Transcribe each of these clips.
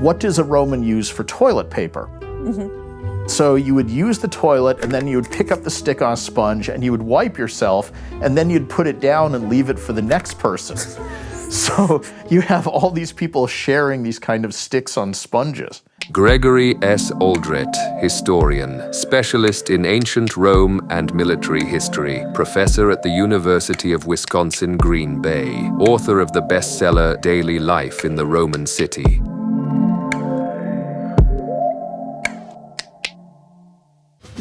what does a Roman use for toilet paper? So you would use the toilet, and then you would pick up the stick on a sponge, and you would wipe yourself, and then you'd put it down and leave it for the next person. So you have all these people sharing these kind of sticks on sponges. Gregory S. Aldrete, historian, specialist in ancient Rome and military history, professor at the University of Wisconsin-Green Bay, author of the bestseller Daily Life in the Roman City.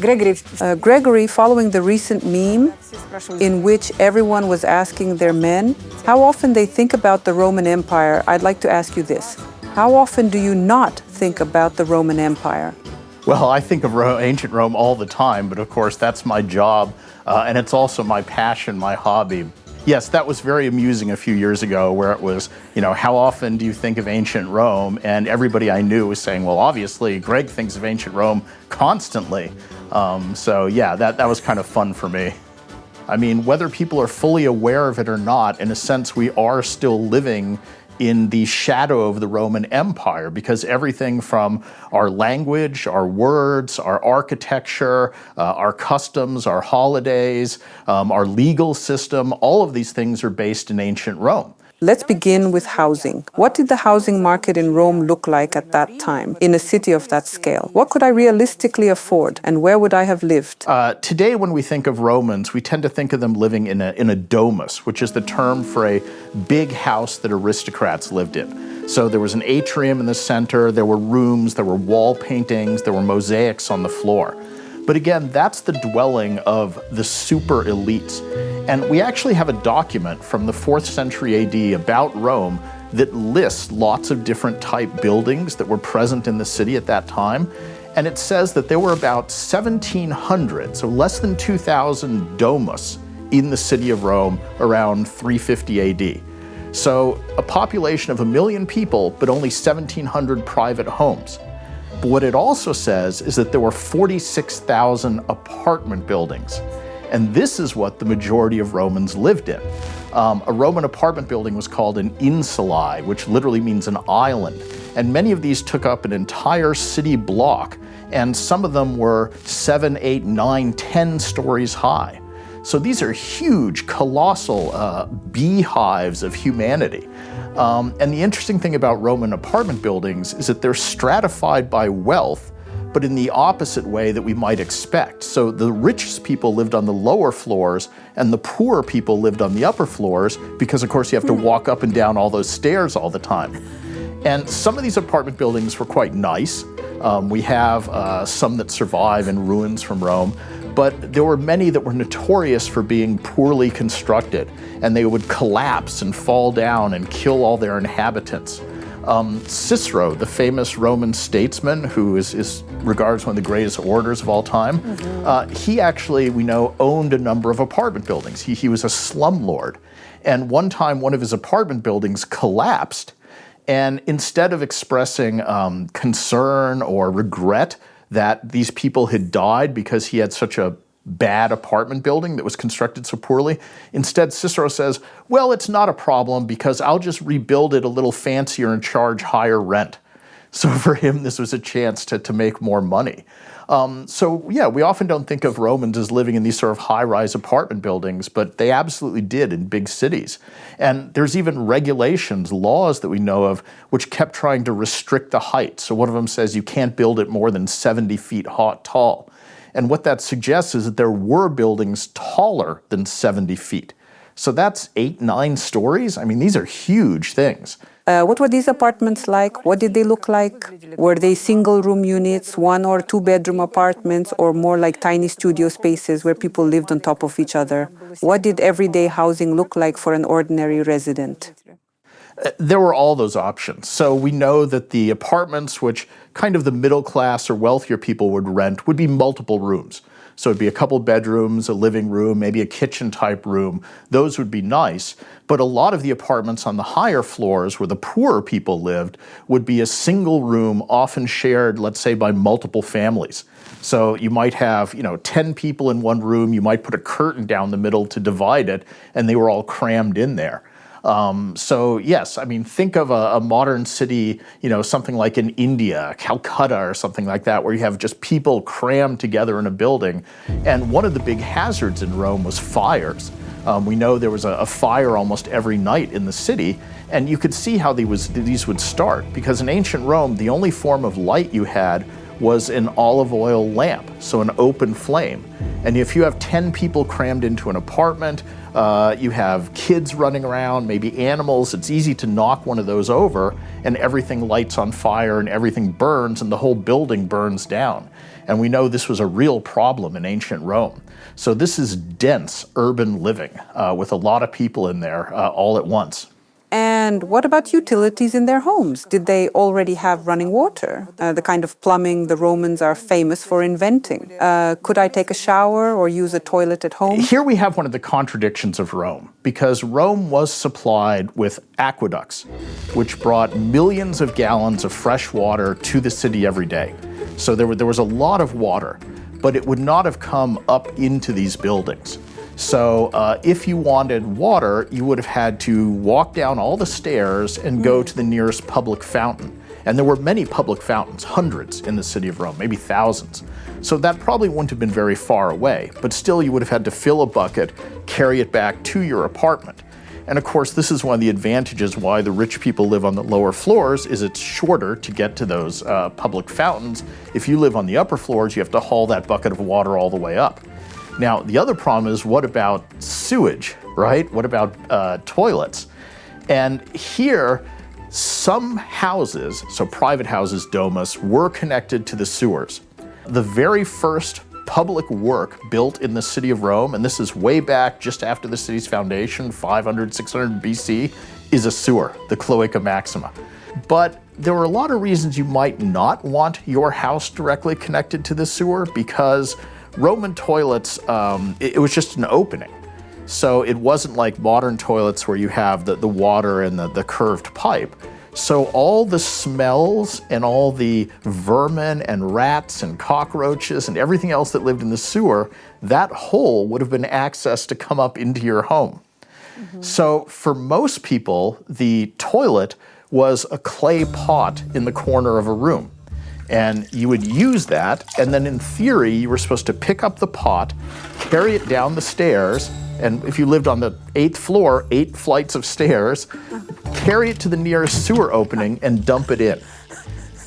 Gregory, following the recent meme in which everyone was asking their men how often they think about the Roman Empire, I'd like to ask you this. How often do you not think about the Roman Empire? Well, I think of ancient Rome all the time, but of course that's my job, and it's also my passion, my hobby. Yes, that was very amusing a few years ago where it was, how often do you think of ancient Rome? And everybody I knew was saying, well, obviously, Greg thinks of ancient Rome constantly. So yeah, that was kind of fun for me. I mean, whether people are fully aware of it or not, in a sense, we are still living in the shadow of the Roman Empire, because everything from our language, our words, our architecture, our customs, our holidays, our legal system, all of these things are based in ancient Rome. Let's begin with housing. What did the housing market in Rome look like at that time, in a city of that scale? What could I realistically afford, and where would I have lived? Today, when we think of Romans, we tend to think of them living in a domus, which is the term for a big house that aristocrats lived in. So there was an atrium in the center, there were rooms, there were wall paintings, there were mosaics on the floor. But again, that's the dwelling of the super elites. And we actually have a document from the 4th century AD about Rome that lists lots of different type buildings that were present in the city at that time. And it says that there were about 1,700, so less than 2,000 domus in the city of Rome around 350 AD. So a population of 1 million people, but only 1,700 private homes. But what it also says is that there were 46,000 apartment buildings. And this is what the majority of Romans lived in. A Roman apartment building was called an Insulae, which literally means an island. And many of these took up an entire city block, and some of them were 7, 8, 9, 10 stories high. So these are huge, colossal beehives of humanity. And the interesting thing about Roman apartment buildings is that they're stratified by wealth, but in the opposite way that we might expect. So the richest people lived on the lower floors, and the poorer people lived on the upper floors, because of course you have to walk up and down all those stairs all the time. And some of these apartment buildings were quite nice. We have some that survive in ruins from Rome, but there were many that were notorious for being poorly constructed, and they would collapse and fall down and kill all their inhabitants. Cicero, the famous Roman statesman who is regarded as one of the greatest orators of all time, he actually, we know, owned a number of apartment buildings. He was a slumlord. And one time, one of his apartment buildings collapsed, and instead of expressing concern or regret that these people had died because he had such a bad apartment building that was constructed so poorly, instead Cicero says, well, it's not a problem because I'll just rebuild it a little fancier and charge higher rent. So for him, this was a chance to make more money. So yeah, we often don't think of Romans as living in these sort of high-rise apartment buildings, but they absolutely did in big cities. And there's even regulations, laws that we know of, which kept trying to restrict the height. So one of them says you can't build it more than 70 feet tall. And what that suggests is that there were buildings taller than 70 feet. So that's 8, 9 stories. I mean, these are huge things. What were these apartments like? What did they look like? Were they single-room units, 1 or 2 bedroom apartments, or more like tiny studio spaces where people lived on top of each other? What did everyday housing look like for an ordinary resident? There were all those options. So we know that the apartments, which kind of the middle class or wealthier people would rent, would be multiple rooms. So it'd be a couple bedrooms, a living room, maybe a kitchen type room. Those would be nice. But a lot of the apartments on the higher floors where the poorer people lived would be a single room, often shared, let's say, by multiple families. So you might have, 10 people in one room. You might put a curtain down the middle to divide it, and they were all crammed in there. So yes, I mean, think of a modern city, something like in India, Calcutta or something like that, where you have just people crammed together in a building. And one of the big hazards in Rome was fires. We know there was a fire almost every night in the city, and you could see how these would start, because in ancient Rome, the only form of light you had was an olive oil lamp, so an open flame. And if you have 10 people crammed into an apartment, you have kids running around, maybe animals, it's easy to knock one of those over and everything lights on fire and everything burns and the whole building burns down. And we know this was a real problem in ancient Rome. So this is dense urban living with a lot of people in there all at once. And what about utilities in their homes? Did they already have running water? The kind of plumbing the Romans are famous for inventing. Could I take a shower or use a toilet at home? Here we have one of the contradictions of Rome, because Rome was supplied with aqueducts, which brought millions of gallons of fresh water to the city every day. So there was a lot of water, but it would not have come up into these buildings. So if you wanted water, you would have had to walk down all the stairs and go to the nearest public fountain. And there were many public fountains, hundreds in the city of Rome, maybe thousands. So that probably wouldn't have been very far away, but still you would have had to fill a bucket, carry it back to your apartment. And of course, this is one of the advantages why the rich people live on the lower floors, is it's shorter to get to those public fountains. If you live on the upper floors, you have to haul that bucket of water all the way up. Now, the other problem is, what about sewage, right? What about toilets? And here, some houses, so private houses, Domus, were connected to the sewers. The very first public work built in the city of Rome, and this is way back just after the city's foundation, 500, 600 BC, is a sewer, the Cloaca Maxima. But there were a lot of reasons you might not want your house directly connected to the sewer, because Roman toilets, it was just an opening. So it wasn't like modern toilets where you have the water and the curved pipe. So all the smells and all the vermin and rats and cockroaches and everything else that lived in the sewer, that hole would have been accessed to come up into your home. Mm-hmm. So for most people, the toilet was a clay pot in the corner of a room. And you would use that, and then in theory, you were supposed to pick up the pot, carry it down the stairs, and if you lived on the 8th floor, 8 flights of stairs, carry it to the nearest sewer opening and dump it in.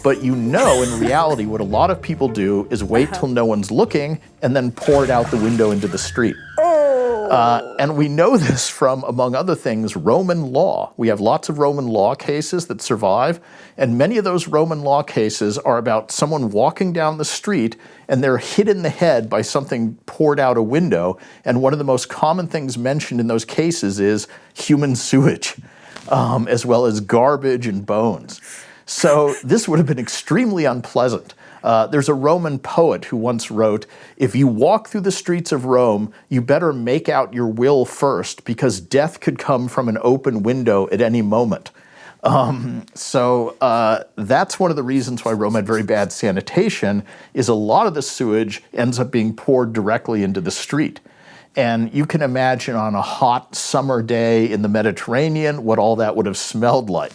But in reality, what a lot of people do is wait till no one's looking and then pour it out the window into the street. And we know this from, among other things, Roman law. We have lots of Roman law cases that survive, and many of those Roman law cases are about someone walking down the street and they're hit in the head by something poured out a window, and one of the most common things mentioned in those cases is human sewage, as well as garbage and bones. So this would have been extremely unpleasant. There's a Roman poet who once wrote, "If you walk through the streets of Rome, you better make out your will first, because death could come from an open window at any moment." So that's one of the reasons why Rome had very bad sanitation, is a lot of the sewage ends up being poured directly into the street. And you can imagine on a hot summer day in the Mediterranean what all that would have smelled like.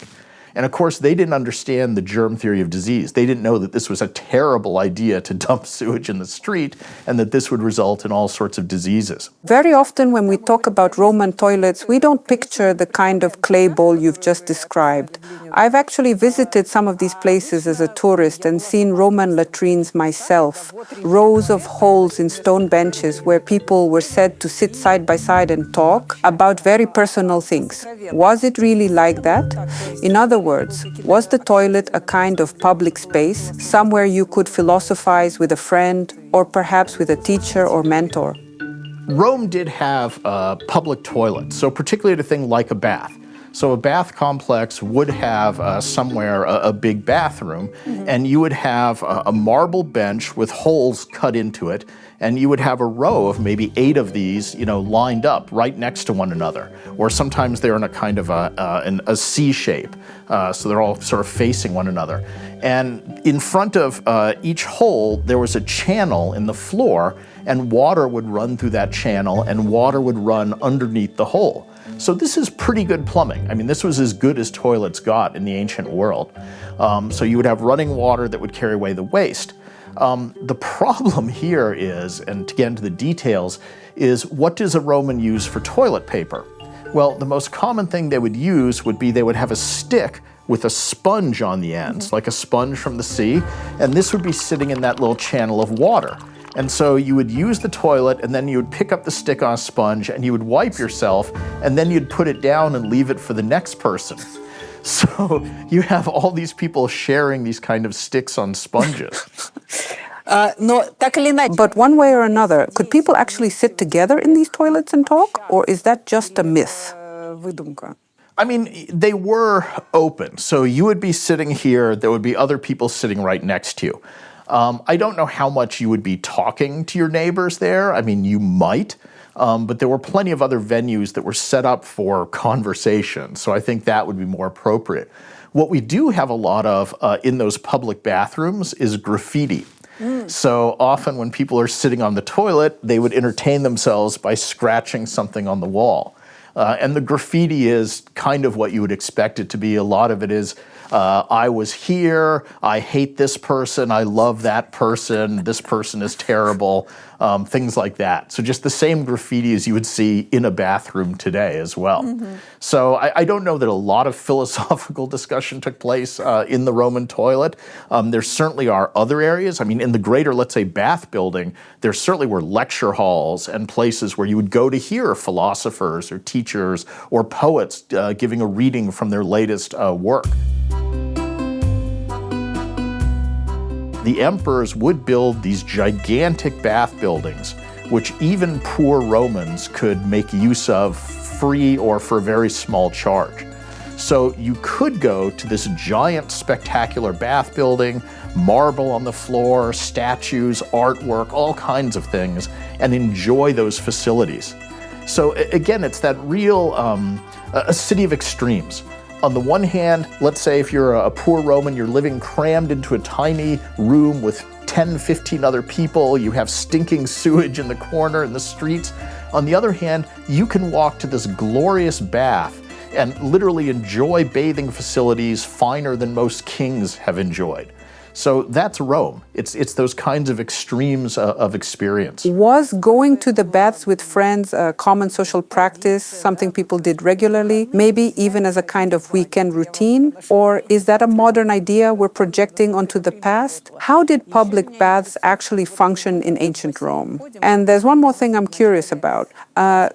And of course, they didn't understand the germ theory of disease. They didn't know that this was a terrible idea to dump sewage in the street and that this would result in all sorts of diseases. Very often when we talk about Roman toilets, we don't picture the kind of clay bowl you've just described. I've actually visited some of these places as a tourist and seen Roman latrines myself. Rows of holes in stone benches where people were said to sit side by side and talk about very personal things. Was it really like that? In other words, was the toilet a kind of public space, somewhere you could philosophize with a friend or perhaps with a teacher or mentor? Rome did have public toilets, so particularly a thing like a bath. So a bath complex would have somewhere a big bathroom, and you would have a marble bench with holes cut into it, and you would have a row of maybe 8 of these, lined up right next to one another. Or sometimes they're in a kind of a C shape, so they're all sort of facing one another. And in front of each hole, there was a channel in the floor, and water would run through that channel, and water would run underneath the hole. So this is pretty good plumbing. I mean, this was as good as toilets got in the ancient world. So you would have running water that would carry away the waste. The problem here is, and to get into the details, is what does a Roman use for toilet paper? Well, the most common thing they would use would be they would have a stick with a sponge on the ends, like a sponge from the sea, and this would be sitting in that little channel of water. And so you would use the toilet, and then you would pick up the stick on a sponge, and you would wipe yourself, and then you'd put it down and leave it for the next person. So you have all these people sharing these kind of sticks on sponges. But one way or another, could people actually sit together in these toilets and talk? Or is that just a myth? I mean, they were open. So you would be sitting here, there would be other people sitting right next to you. I don't know how much you would be talking to your neighbors there. I mean, you might, but there were plenty of other venues that were set up for conversation. So I think that would be more appropriate. What we do have a lot of in those public bathrooms is graffiti. So often when people are sitting on the toilet, they would entertain themselves by scratching something on the wall. And the graffiti is kind of what you would expect it to be. A lot of it is, I was here, I hate this person, I love that person, this person is terrible, things like that. So just the same graffiti as you would see in a bathroom today as well. So I don't know that a lot of philosophical discussion took place in the Roman toilet. There certainly are other areas. I mean, in the greater, let's say, bath building, there certainly were lecture halls and places where you would go to hear philosophers or teachers or poets giving a reading from their latest work. The emperors would build these gigantic bath buildings, which even poor Romans could make use of free or for a very small charge. So you could go to this giant, spectacular bath building, marble on the floor, statues, artwork, all kinds of things, and enjoy those facilities. So again, it's that real, a city of extremes. On the one hand, let's say if you're a poor Roman, you're living crammed into a tiny room with 10, 15 other people, you have stinking sewage in the corner in the streets. On the other hand, you can walk to this glorious bath and literally enjoy bathing facilities finer than most kings have enjoyed. So that's Rome. It's those kinds of extremes of experience. Was going to the baths with friends a common social practice, something people did regularly, maybe even as a kind of weekend routine? Or is that a modern idea we're projecting onto the past? How did public baths actually function in ancient Rome? And there's one more thing I'm curious about.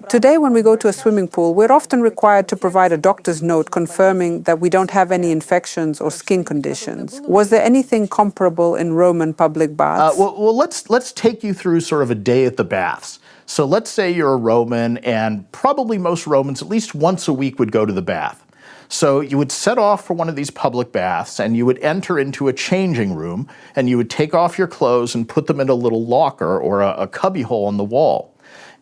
Today, when we go to a swimming pool, we're often required to provide a doctor's note confirming that we don't have any infections or skin conditions. Was there anything comparable in Roman public baths? Well, let's take you through sort of a day at the baths. So let's say you're a Roman, and probably most Romans at least once a week would go to the bath. So you would set off for one of these public baths, and you would enter into a changing room, and you would take off your clothes and put them in a little locker or a cubbyhole on the wall.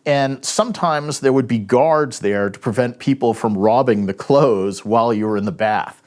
And sometimes there would be guards there to prevent people from robbing the clothes while you were in the bath.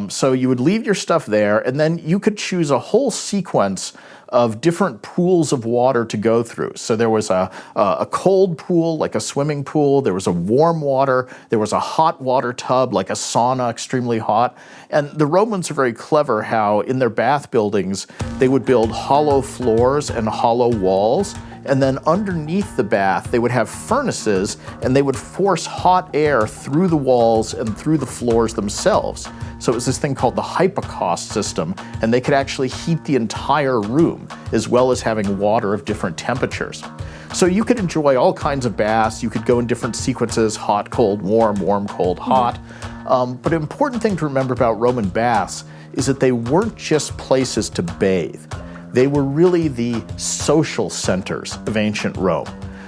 So you would leave your stuff there, and then you could choose a whole sequence of different pools of water to go through. So there was a cold pool, like a swimming pool. There was a warm water. There was a hot water tub, like a sauna, extremely hot. And the Romans are very clever how in their bath buildings, they would build hollow floors and hollow walls. And then underneath the bath, they would have furnaces, and they would force hot air through the walls and through the floors themselves. So it was this thing called the hypocaust system, and they could actually heat the entire room, as well as having water of different temperatures. So you could enjoy all kinds of baths. You could go in different sequences, hot, cold, warm, warm, cold, hot. But an important thing to remember about Roman baths is that they weren't just places to bathe. They were really the social centers of ancient Rome.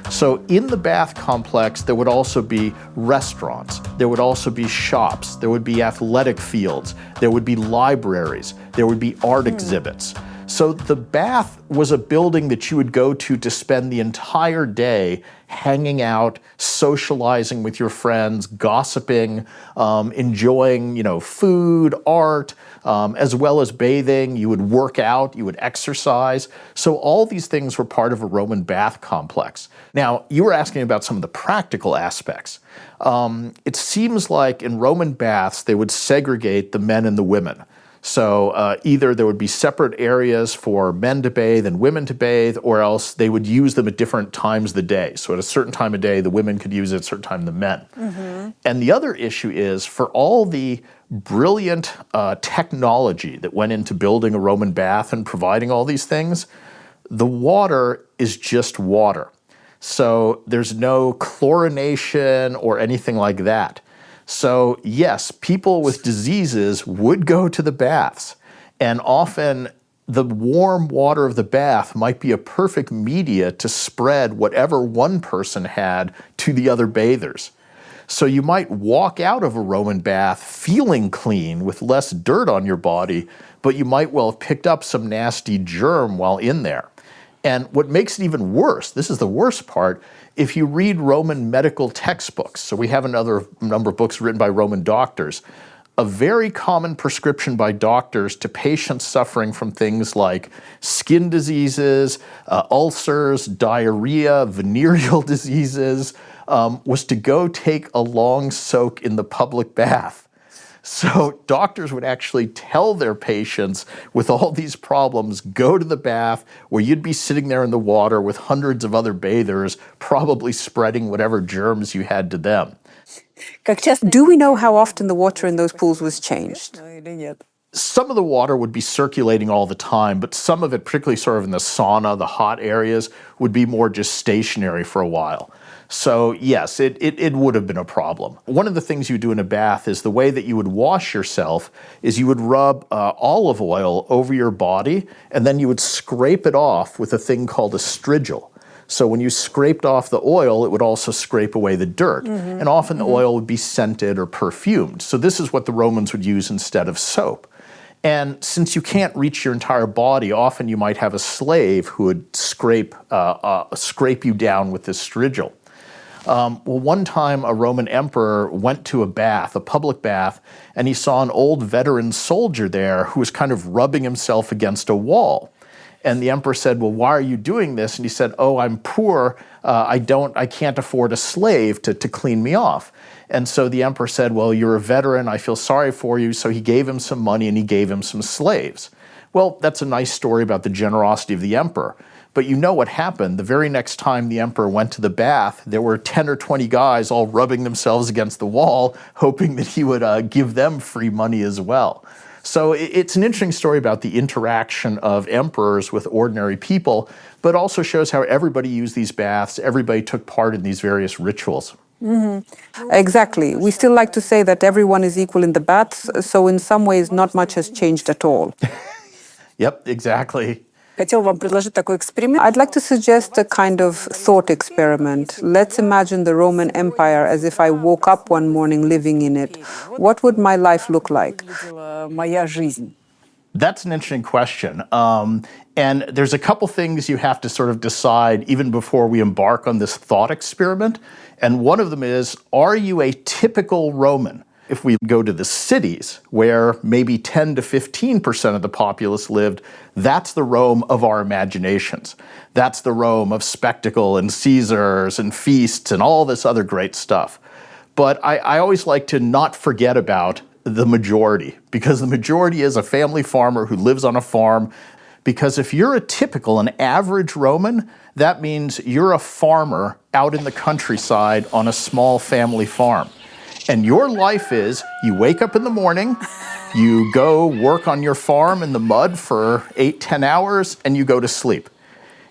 So in the bath complex, there would also be restaurants, there would also be shops, there would be athletic fields, there would be libraries, there would be art exhibits. So the bath was a building that you would go to spend the entire day hanging out, socializing with your friends, gossiping, enjoying, food, art, as well as bathing. You would work out, you would exercise. So all these things were part of a Roman bath complex. Now, you were asking about some of the practical aspects. It seems like in Roman baths, they would segregate the men and the women. So either there would be separate areas for men to bathe and women to bathe, or else they would use them at different times of the day. So at a certain time of day, the women could use it, at a certain time the men. Mm-hmm. And the other issue is, for all the brilliant technology that went into building a Roman bath and providing all these things, the water is just water. So there's no chlorination or anything like that. So yes, people with diseases would go to the baths, and often the warm water of the bath might be a perfect media to spread whatever one person had to the other bathers. So you might walk out of a Roman bath feeling clean with less dirt on your body, but you might well have picked up some nasty germ while in there. And what makes it even worse, this is the worst part, if you read Roman medical textbooks, so we have another number of books written by Roman doctors, a very common prescription by doctors to patients suffering from things like skin diseases, ulcers, diarrhea, venereal diseases, was to go take a long soak in the public bath. So doctors would actually tell their patients with all these problems, go to the bath, where you'd be sitting there in the water with hundreds of other bathers, probably spreading whatever germs you had to them. Do we know how often the water in those pools was changed? Some of the water would be circulating all the time, but some of it, particularly sort of in the sauna, the hot areas, would be more just stationary for a while. So yes, it would have been a problem. One of the things you do in a bath is the way that you would wash yourself is you would rub olive oil over your body, and then you would scrape it off with a thing called a strigil. So when you scraped off the oil, it would also scrape away the dirt. Mm-hmm. And often the oil would be scented or perfumed. So this is what the Romans would use instead of soap. And since you can't reach your entire body, often you might have a slave who would scrape you down with this strigil. One time a Roman emperor went to a bath, a public bath, and he saw an old veteran soldier there who was kind of rubbing himself against a wall. And the emperor said, well, why are you doing this? And he said, oh, I'm poor. I can't afford a slave to clean me off. And so the emperor said, well, you're a veteran. I feel sorry for you. So he gave him some money and he gave him some slaves. Well, that's a nice story about the generosity of the emperor. But you know what happened. The very next time the emperor went to the bath, there were 10 or 20 guys all rubbing themselves against the wall, hoping that he would give them free money as well. So it's an interesting story about the interaction of emperors with ordinary people, but also shows how everybody used these baths, everybody took part in these various rituals. Mm-hmm. Exactly. We still like to say that everyone is equal in the baths, so in some ways not much has changed at all. Yep, exactly. I'd like to suggest a kind of thought experiment. Let's imagine the Roman Empire as if I woke up one morning living in it. What would my life look like? That's an interesting question. And there's a couple things you have to sort of decide even before we embark on this thought experiment. And one of them is, are you a typical Roman? If we go to the cities, where maybe 10 to 15% of the populace lived, that's the Rome of our imaginations. That's the Rome of spectacle and Caesars and feasts and all this other great stuff. But I always like to not forget about the majority, because the majority is a family farmer who lives on a farm. Because if you're a typical, an average Roman, that means you're a farmer out in the countryside on a small family farm. And your life is, you wake up in the morning, you go work on your farm in the mud for 8-10 hours, and you go to sleep.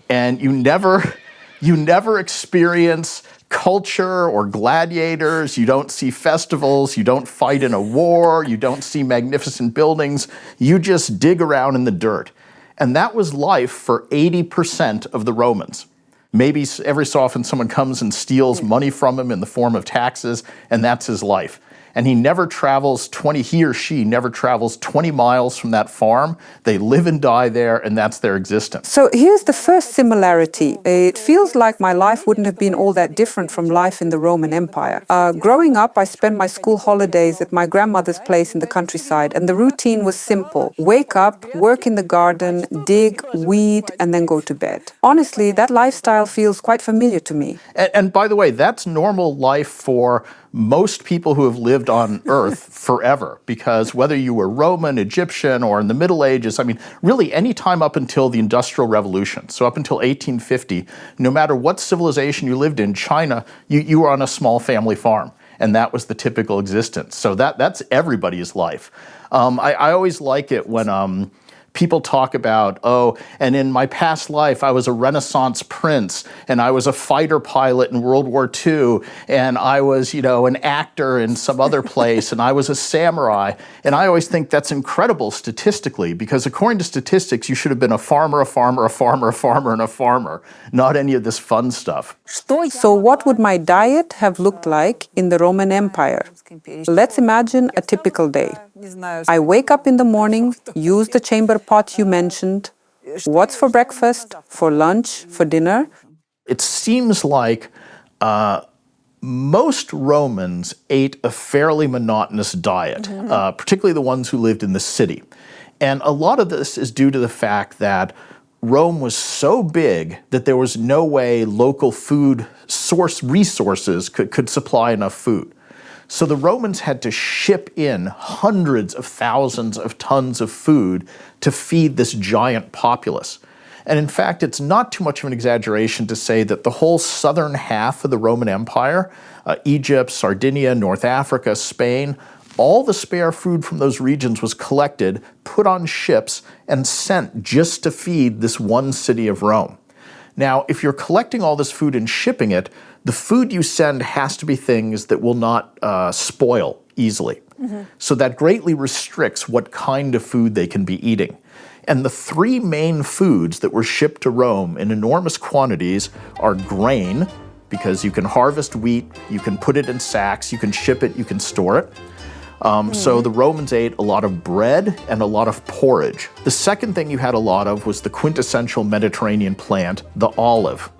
And you never experience culture or gladiators, you don't see festivals, you don't fight in a war, you don't see magnificent buildings, you just dig around in the dirt. And that was life for 80% of the Romans. Maybe every so often someone comes and steals money from him in the form of taxes, and that's his life. and he or she never travels 20 miles from that farm. They live and die there, and that's their existence. So here's the first similarity. It feels like my life wouldn't have been all that different from life in the Roman Empire. Growing up, I spent my school holidays at my grandmother's place in the countryside, and the routine was simple. Wake up, work in the garden, dig, weed, and then go to bed. Honestly, that lifestyle feels quite familiar to me. And by the way, that's normal life for most people who have lived on Earth forever, because whether you were Roman, Egyptian, or in the Middle Ages, I mean, really any time up until the Industrial Revolution, so up until 1850, no matter what civilization you lived in, China, you were on a small family farm, and that was the typical existence. So that's everybody's life. I always like it when people talk about, and in my past life, I was a Renaissance prince, and I was a fighter pilot in World War II, and I was, an actor in some other place, and I was a samurai. And I always think that's incredible statistically, because according to statistics, you should have been a farmer, a farmer, a farmer, a farmer, and a farmer, not any of this fun stuff. So what would my diet have looked like in the Roman Empire? Let's imagine a typical day. I wake up in the morning, use the chamber pot you mentioned. What's for breakfast, for lunch, for dinner? It seems like most Romans ate a fairly monotonous diet, particularly the ones who lived in the city. And a lot of this is due to the fact that Rome was so big that there was no way local food source resources could supply enough food. So the Romans had to ship in hundreds of thousands of tons of food to feed this giant populace. And in fact, it's not too much of an exaggeration to say that the whole southern half of the Roman Empire, Egypt, Sardinia, North Africa, Spain, all the spare food from those regions was collected, put on ships, and sent just to feed this one city of Rome. Now, if you're collecting all this food and shipping it, the food you send has to be things that will not spoil easily. So that greatly restricts what kind of food they can be eating. And the three main foods that were shipped to Rome in enormous quantities are grain, because you can harvest wheat, you can put it in sacks, you can ship it, you can store it. So the Romans ate a lot of bread and a lot of porridge. The second thing you had a lot of was the quintessential Mediterranean plant, the olive.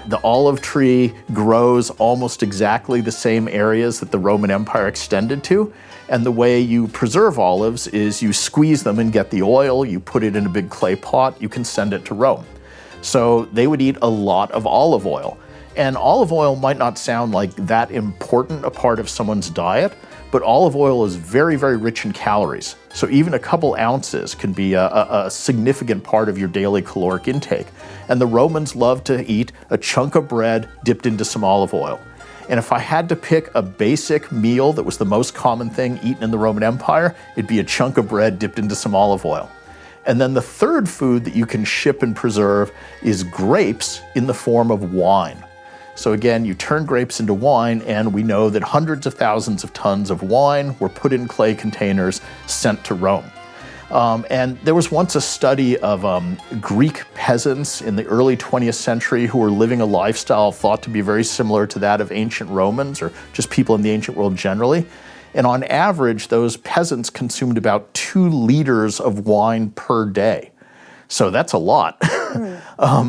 The olive tree grows almost exactly the same areas that the Roman Empire extended to. And the way you preserve olives is you squeeze them and get the oil, you put it in a big clay pot, you can send it to Rome. So they would eat a lot of olive oil. And olive oil might not sound like that important a part of someone's diet, but olive oil is very, very rich in calories. So even a couple ounces can be a significant part of your daily caloric intake. And the Romans loved to eat a chunk of bread dipped into some olive oil. And if I had to pick a basic meal that was the most common thing eaten in the Roman Empire, it'd be a chunk of bread dipped into some olive oil. And then the third food that you can ship and preserve is grapes in the form of wine. So again, you turn grapes into wine, and we know that hundreds of thousands of tons of wine were put in clay containers, sent to Rome. And there was once a study of Greek peasants in the early 20th century who were living a lifestyle thought to be very similar to that of ancient Romans, or just people in the ancient world generally. And on average, those peasants consumed about 2 liters of wine per day. So that's a lot.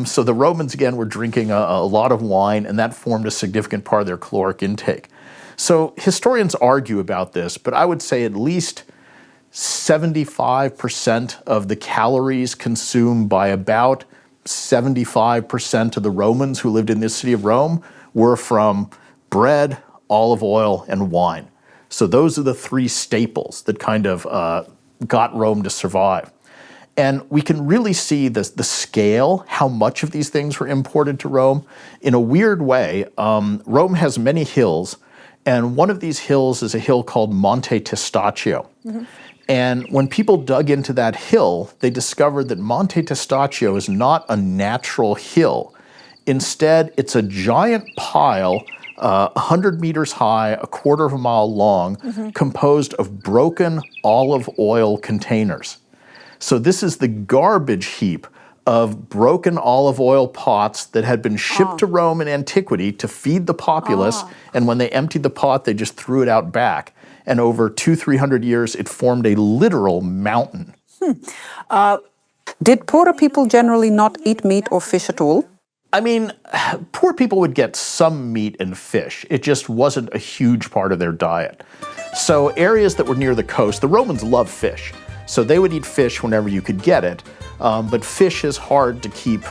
So the Romans, again, were drinking a lot of wine, and that formed a significant part of their caloric intake. So historians argue about this, but I would say at least 75% of the calories consumed by about 75% of the Romans who lived in this city of Rome were from bread, olive oil, and wine. So those are the 3 staples that kind of got Rome to survive. And we can really see the scale, how much of these things were imported to Rome. In a weird way, Rome has many hills, and one of these hills is a hill called Monte Testaccio. And when people dug into that hill, they discovered that Monte Testaccio is not a natural hill. Instead, it's a giant pile 100 meters high, a quarter of a mile long, composed of broken olive oil containers. So this is the garbage heap of broken olive oil pots that had been shipped to Rome in antiquity to feed the populace, and when they emptied the pot, they just threw it out back. and over 200-300 years, it formed a literal mountain. Did poorer people generally not eat meat or fish at all? I mean, poor people would get some meat and fish. It just wasn't a huge part of their diet. So areas that were near the coast, the Romans loved fish. So they would eat fish whenever you could get it. But fish is hard to keep,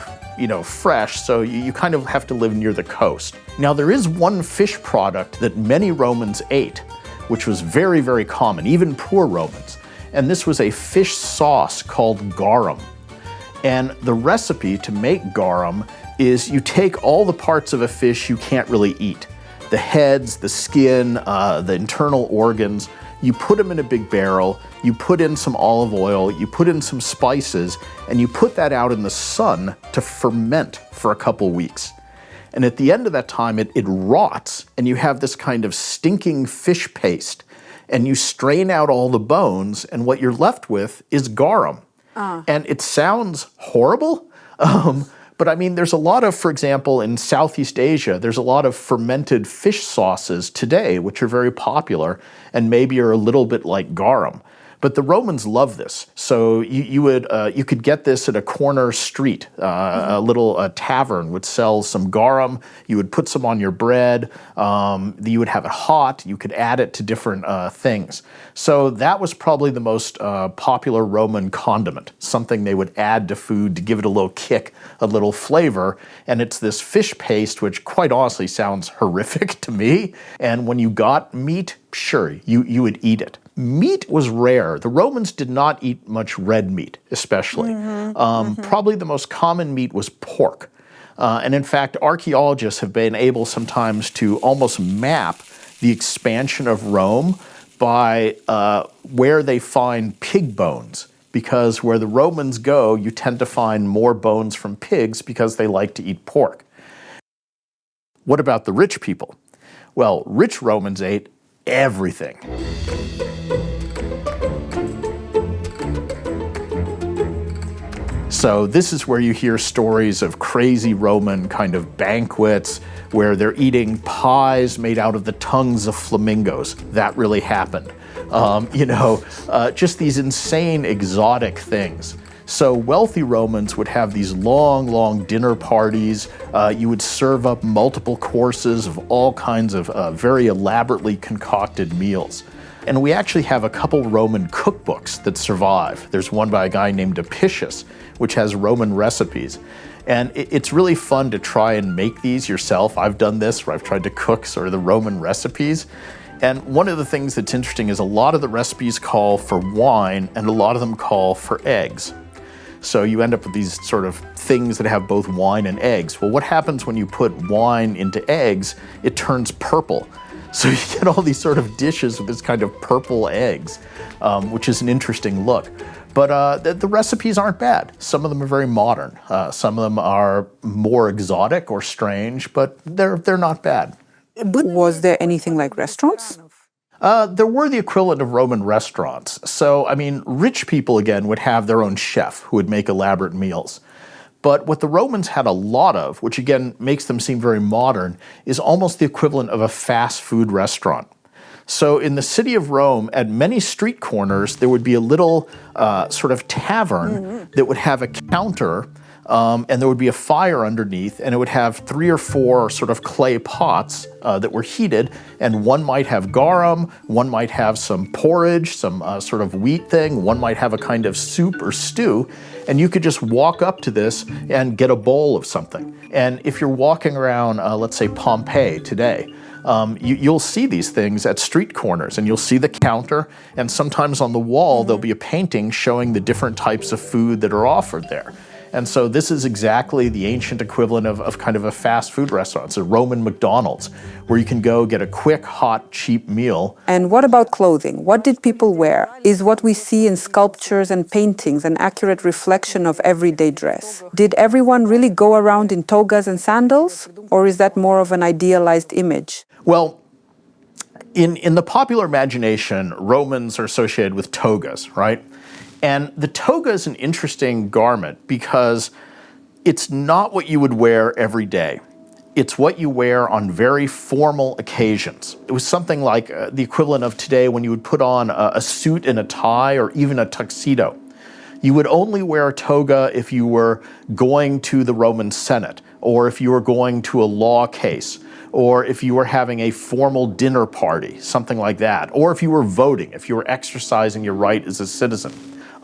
fresh, so you kind of have to live near the coast. Now, there is one fish product that many Romans ate, which was very, very common, even poor Romans. And this was a fish sauce called garum. And the recipe to make garum is you take all the parts of a fish you can't really eat. The heads, the skin, the internal organs. You put them in a big barrel, you put in some olive oil, you put in some spices, and you put that out in the sun to ferment for a couple weeks. And at the end of that time, it rots, and you have this kind of stinking fish paste. And you strain out all the bones, and what you're left with is garum. And it sounds horrible, but I mean, there's a lot of, for example, in Southeast Asia, there's a lot of fermented fish sauces today, which are very popular and maybe are a little bit like garum. But the Romans love this. So you could get this at a corner street. A little tavern would sell some garum. You would put some on your bread. You would have it hot. You could add it to different things. So that was probably the most popular Roman condiment, something they would add to food to give it a little kick, a little flavor. And it's this fish paste, which quite honestly sounds horrific to me. And when you got meat, sure, you would eat it. Meat was rare. The Romans did not eat much red meat, especially. Probably the most common meat was pork. And in fact, archaeologists have been able sometimes to almost map the expansion of Rome by where they find pig bones. Because where the Romans go, you tend to find more bones from pigs because they like to eat pork. What about the rich people? Well, rich Romans ate everything. So this is where you hear stories of crazy Roman kind of banquets where they're eating pies made out of the tongues of flamingos. That really happened. Just these insane exotic things. So wealthy Romans would have these long, long dinner parties. You would serve up multiple courses of all kinds of very elaborately concocted meals. And we actually have a couple Roman cookbooks that survive. There's one by a guy named Apicius, which has Roman recipes. And it's really fun to try and make these yourself. I've done this where I've tried to cook sort of the Roman recipes. And one of the things that's interesting is a lot of the recipes call for wine and a lot of them call for eggs. So you end up with these sort of things that have both wine and eggs. Well, what happens when you put wine into eggs? It turns purple. So you get all these sort of dishes with this kind of purple eggs, which is an interesting look. But the recipes aren't bad. Some of them are very modern. Some of them are more exotic or strange, but they're not bad. Was there anything like restaurants? There were the equivalent of Roman restaurants. So, I mean, rich people, again, would have their own chef who would make elaborate meals. But what the Romans had a lot of, which again makes them seem very modern, is almost the equivalent of a fast food restaurant. So in the city of Rome, at many street corners, there would be a little sort of tavern that would have a counter, and there would be a fire underneath, and it would have 3 or 4 sort of clay pots that were heated, and one might have garum, one might have some porridge, some sort of wheat thing, one might have a kind of soup or stew, and you could just walk up to this and get a bowl of something. And if you're walking around, let's say Pompeii today, you'll see these things at street corners, and you'll see the counter, and sometimes on the wall there'll be a painting showing the different types of food that are offered there. And so this is exactly the ancient equivalent of kind of a fast food restaurant. It's a Roman McDonald's, where you can go get a quick, hot, cheap meal. And what about clothing? What did people wear? Is what we see in sculptures and paintings an accurate reflection of everyday dress? Did everyone really go around in togas and sandals? Or is that more of an idealized image? Well, in the popular imagination, Romans are associated with togas, right? And the toga is an interesting garment because it's not what you would wear every day. It's what you wear on very formal occasions. It was something like the equivalent of today when you would put on a suit and a tie or even a tuxedo. You would only wear a toga if you were going to the Roman Senate, or if you were going to a law case, or if you were having a formal dinner party, something like that, or if you were voting, if you were exercising your right as a citizen.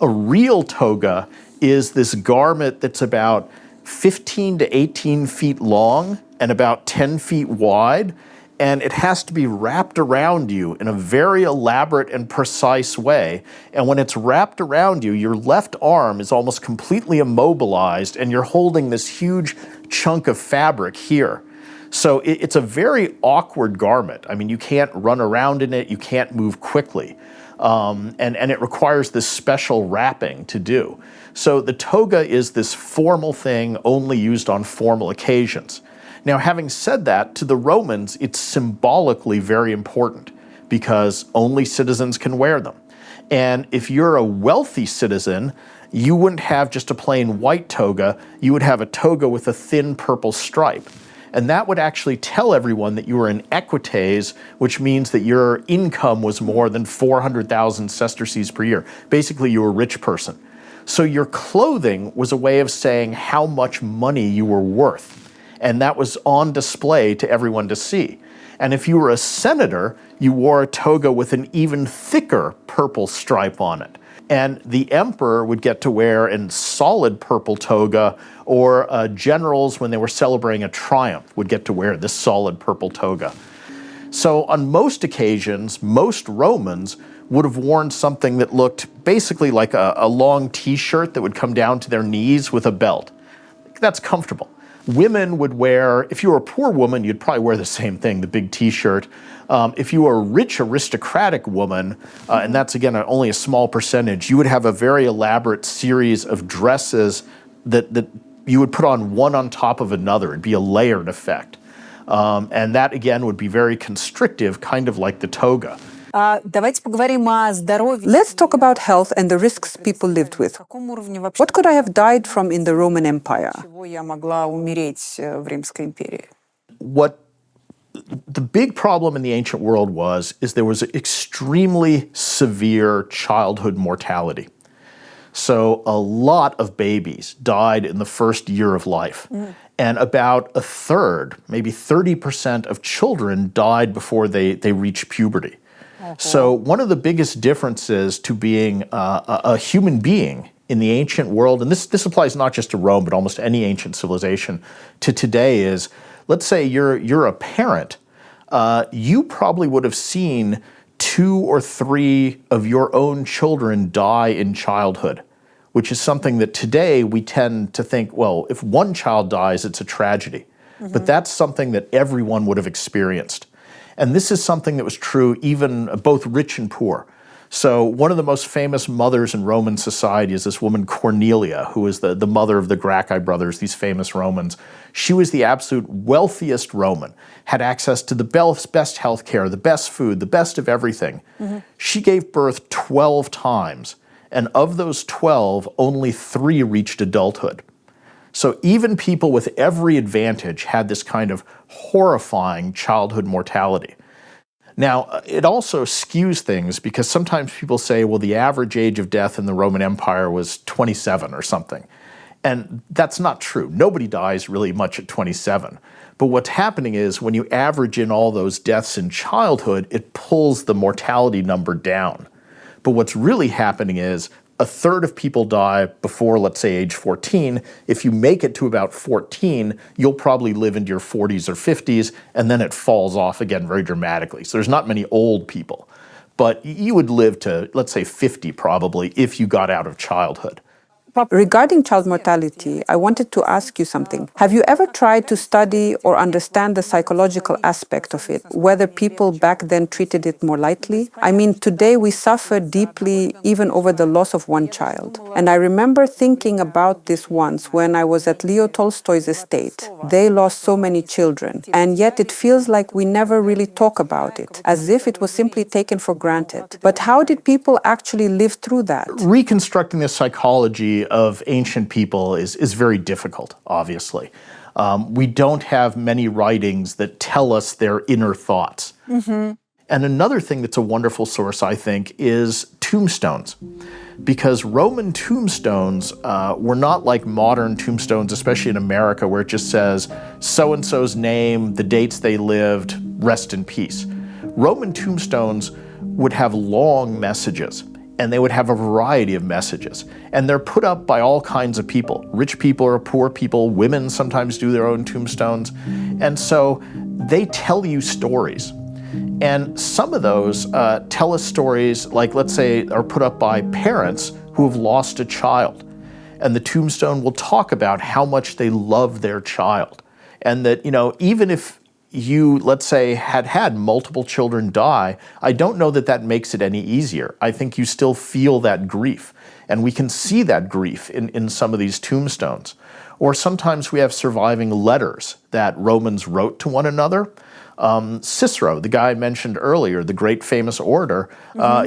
A real toga is this garment that's about 15 to 18 feet long and about 10 feet wide, and it has to be wrapped around you in a very elaborate and precise way. And when it's wrapped around you, your left arm is almost completely immobilized, and you're holding this huge chunk of fabric here. So it's a very awkward garment. I mean, you can't run around in it, you can't move quickly. And it requires this special wrapping to do. So the toga is this formal thing only used on formal occasions. Now, having said that, to the Romans, it's symbolically very important because only citizens can wear them. And if you're a wealthy citizen, you wouldn't have just a plain white toga, you would have a toga with a thin purple stripe. And that would actually tell everyone that you were an equites, which means that your income was more than 400,000 sesterces per year. Basically, you were a rich person. So your clothing was a way of saying how much money you were worth. And that was on display to everyone to see. And if you were a senator, you wore a toga with an even thicker purple stripe on it. And the emperor would get to wear a solid purple toga, or generals, when they were celebrating a triumph, would get to wear this solid purple toga. So on most occasions, most Romans would have worn something that looked basically like a long t-shirt that would come down to their knees with a belt. That's comfortable. Women would wear, if you were a poor woman, you'd probably wear the same thing, the big t-shirt. If you were a rich aristocratic woman, and that's again only a small percentage, you would have a very elaborate series of dresses that you would put on top of another. It'd be a layered effect. And that again would be very constrictive, kind of like the toga. Let's talk about health and the risks people lived with. What could I have died from in the Roman Empire? What the big problem in the ancient world is there was extremely severe childhood mortality. So a lot of babies died in the first year of life. And about a third, maybe 30% of children died before they reached puberty. So one of the biggest differences to being a human being in the ancient world, and this applies not just to Rome, but almost any ancient civilization, to today is, let's say you're a parent, you probably would have seen 2 or 3 of your own children die in childhood, which is something that today we tend to think, well, if one child dies, it's a tragedy. But that's something that everyone would have experienced. And this is something that was true even both rich and poor. So one of the most famous mothers in Roman society is this woman Cornelia, who was the mother of the Gracchi brothers, these famous Romans. She was the absolute wealthiest Roman, had access to the best health care, the best food, the best of everything. She gave birth 12 times, and of those 12, only 3 reached adulthood. So even people with every advantage had this kind of horrifying childhood mortality. Now, it also skews things because sometimes people say, well, the average age of death in the Roman Empire was 27 or something. And that's not true. Nobody dies really much at 27. But what's happening is when you average in all those deaths in childhood, it pulls the mortality number down. But what's really happening is a third of people die before, let's say, age 14. If you make it to about 14, you'll probably live into your 40s or 50s, and then it falls off again very dramatically. So there's not many old people. But you would live to, let's say, 50 probably if you got out of childhood. Regarding child mortality, I wanted to ask you something. Have you ever tried to study or understand the psychological aspect of it, whether people back then treated it more lightly? I mean, today we suffer deeply even over the loss of one child. And I remember thinking about this once when I was at Leo Tolstoy's estate. They lost so many children, and yet it feels like we never really talk about it, as if it was simply taken for granted. But how did people actually live through that? Reconstructing the psychology of ancient people is very difficult, obviously. We don't have many writings that tell us their inner thoughts. And another thing that's a wonderful source, I think, is tombstones. Because Roman tombstones were not like modern tombstones, especially in America, where it just says so-and-so's name, the dates they lived, rest in peace. Roman tombstones would have long messages, and they would have a variety of messages. And they're put up by all kinds of people. Rich people or poor people, women sometimes do their own tombstones. And so they tell you stories. And some of those tell us stories, like, let's say, are put up by parents who have lost a child. And the tombstone will talk about how much they love their child. And that, even if you, let's say, had multiple children die, I don't know that makes it any easier. I think you still feel that grief. And we can see that grief in some of these tombstones. Or sometimes we have surviving letters that Romans wrote to one another. Cicero, the guy I mentioned earlier, the great famous orator,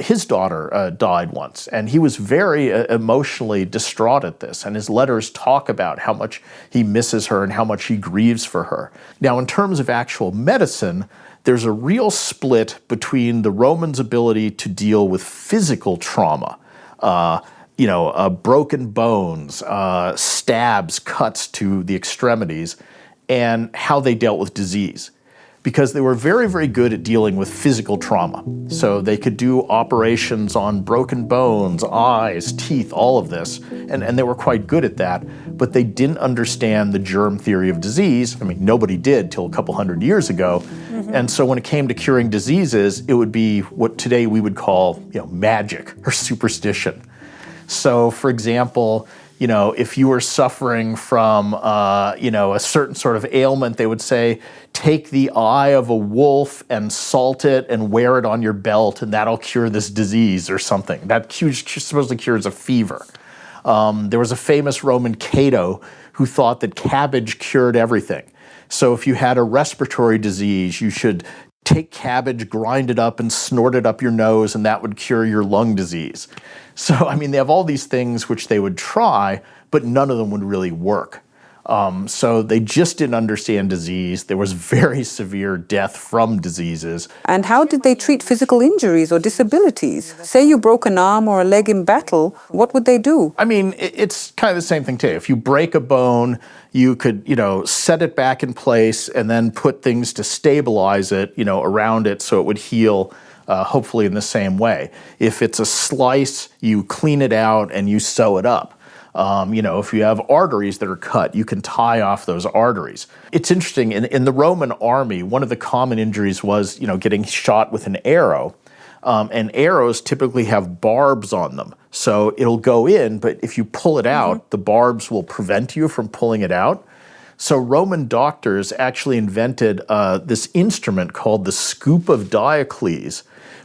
his daughter died once, and he was very emotionally distraught at this, and his letters talk about how much he misses her and how much he grieves for her. Now, in terms of actual medicine, there's a real split between the Romans' ability to deal with physical trauma, broken bones, stabs, cuts to the extremities, and how they dealt with disease. Because they were very, very good at dealing with physical trauma. So they could do operations on broken bones, eyes, teeth, all of this, and they were quite good at that, but they didn't understand the germ theory of disease. I mean, nobody did till a couple hundred years ago. And so when it came to curing diseases, it would be what today we would call, magic or superstition. So, for example, if you were suffering from, a certain sort of ailment, they would say, take the eye of a wolf and salt it and wear it on your belt, and that'll cure this disease or something. That supposedly cures a fever. There was a famous Roman Cato who thought that cabbage cured everything. So if you had a respiratory disease, you should take cabbage, grind it up, and snort it up your nose, and that would cure your lung disease. So, they have all these things which they would try, but none of them would really work. So they just didn't understand disease. There was very severe death from diseases. And how did they treat physical injuries or disabilities? Say you broke an arm or a leg in battle, what would they do? It's kind of the same thing too. If you break a bone, you could, set it back in place and then put things to stabilize it, around it so it would heal, hopefully in the same way. If it's a slice, you clean it out and you sew it up. If you have arteries that are cut, you can tie off those arteries. It's interesting, in the Roman army, one of the common injuries was, getting shot with an arrow. And arrows typically have barbs on them. So it'll go in, but if you pull it out, the barbs will prevent you from pulling it out. So Roman doctors actually invented this instrument called the scoop of Diocles,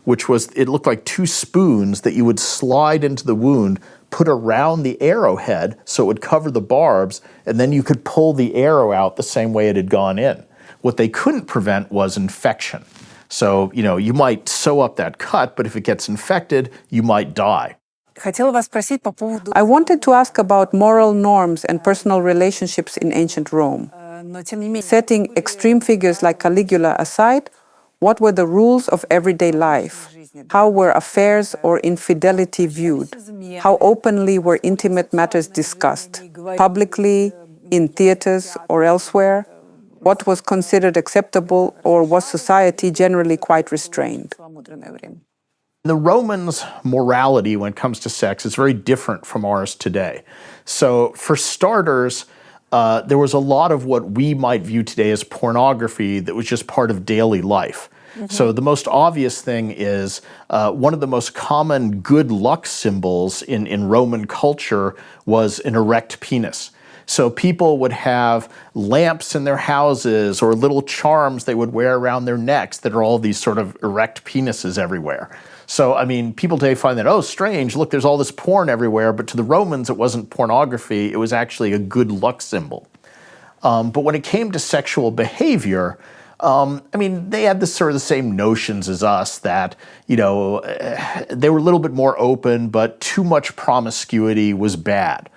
it looked like two spoons that you would slide into the wound, put around the arrowhead so it would cover the barbs, and then you could pull the arrow out the same way it had gone in. What they couldn't prevent was infection. So, you might sew up that cut, but if it gets infected, you might die. I wanted to ask about moral norms and personal relationships in ancient Rome. Setting extreme figures like Caligula aside, what were the rules of everyday life? How were affairs or infidelity viewed? How openly were intimate matters discussed? Publicly, in theaters, or elsewhere? What was considered acceptable, or was society generally quite restrained? The Romans' morality when it comes to sex is very different from ours today. So, for starters, there was a lot of what we might view today as pornography that was just part of daily life. So the most obvious thing is one of the most common good luck symbols in Roman culture was an erect penis. So people would have lamps in their houses or little charms they would wear around their necks that are all these sort of erect penises everywhere. So, people today find that, strange, look, there's all this porn everywhere, but to the Romans it wasn't pornography, it was actually a good luck symbol. But when it came to sexual behavior, they had the sort of the same notions as us that, they were a little bit more open, but too much promiscuity was bad.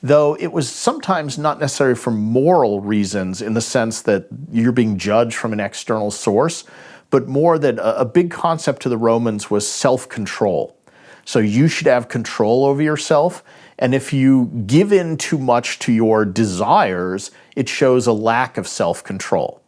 though it was sometimes not necessarily for moral reasons in the sense that you're being judged from an external source, but more that a big concept to the Romans was self-control. So you should have control over yourself, and if you give in too much to your desires, it shows a lack of self-control.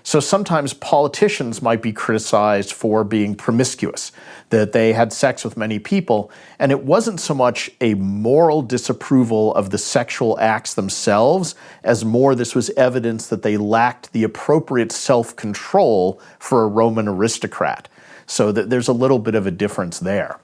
So sometimes politicians might be criticized for being promiscuous, that they had sex with many people, and it wasn't so much a moral disapproval of the sexual acts themselves, as more this was evidence that they lacked the appropriate self-control for a Roman aristocrat. So that there's a little bit of a difference there.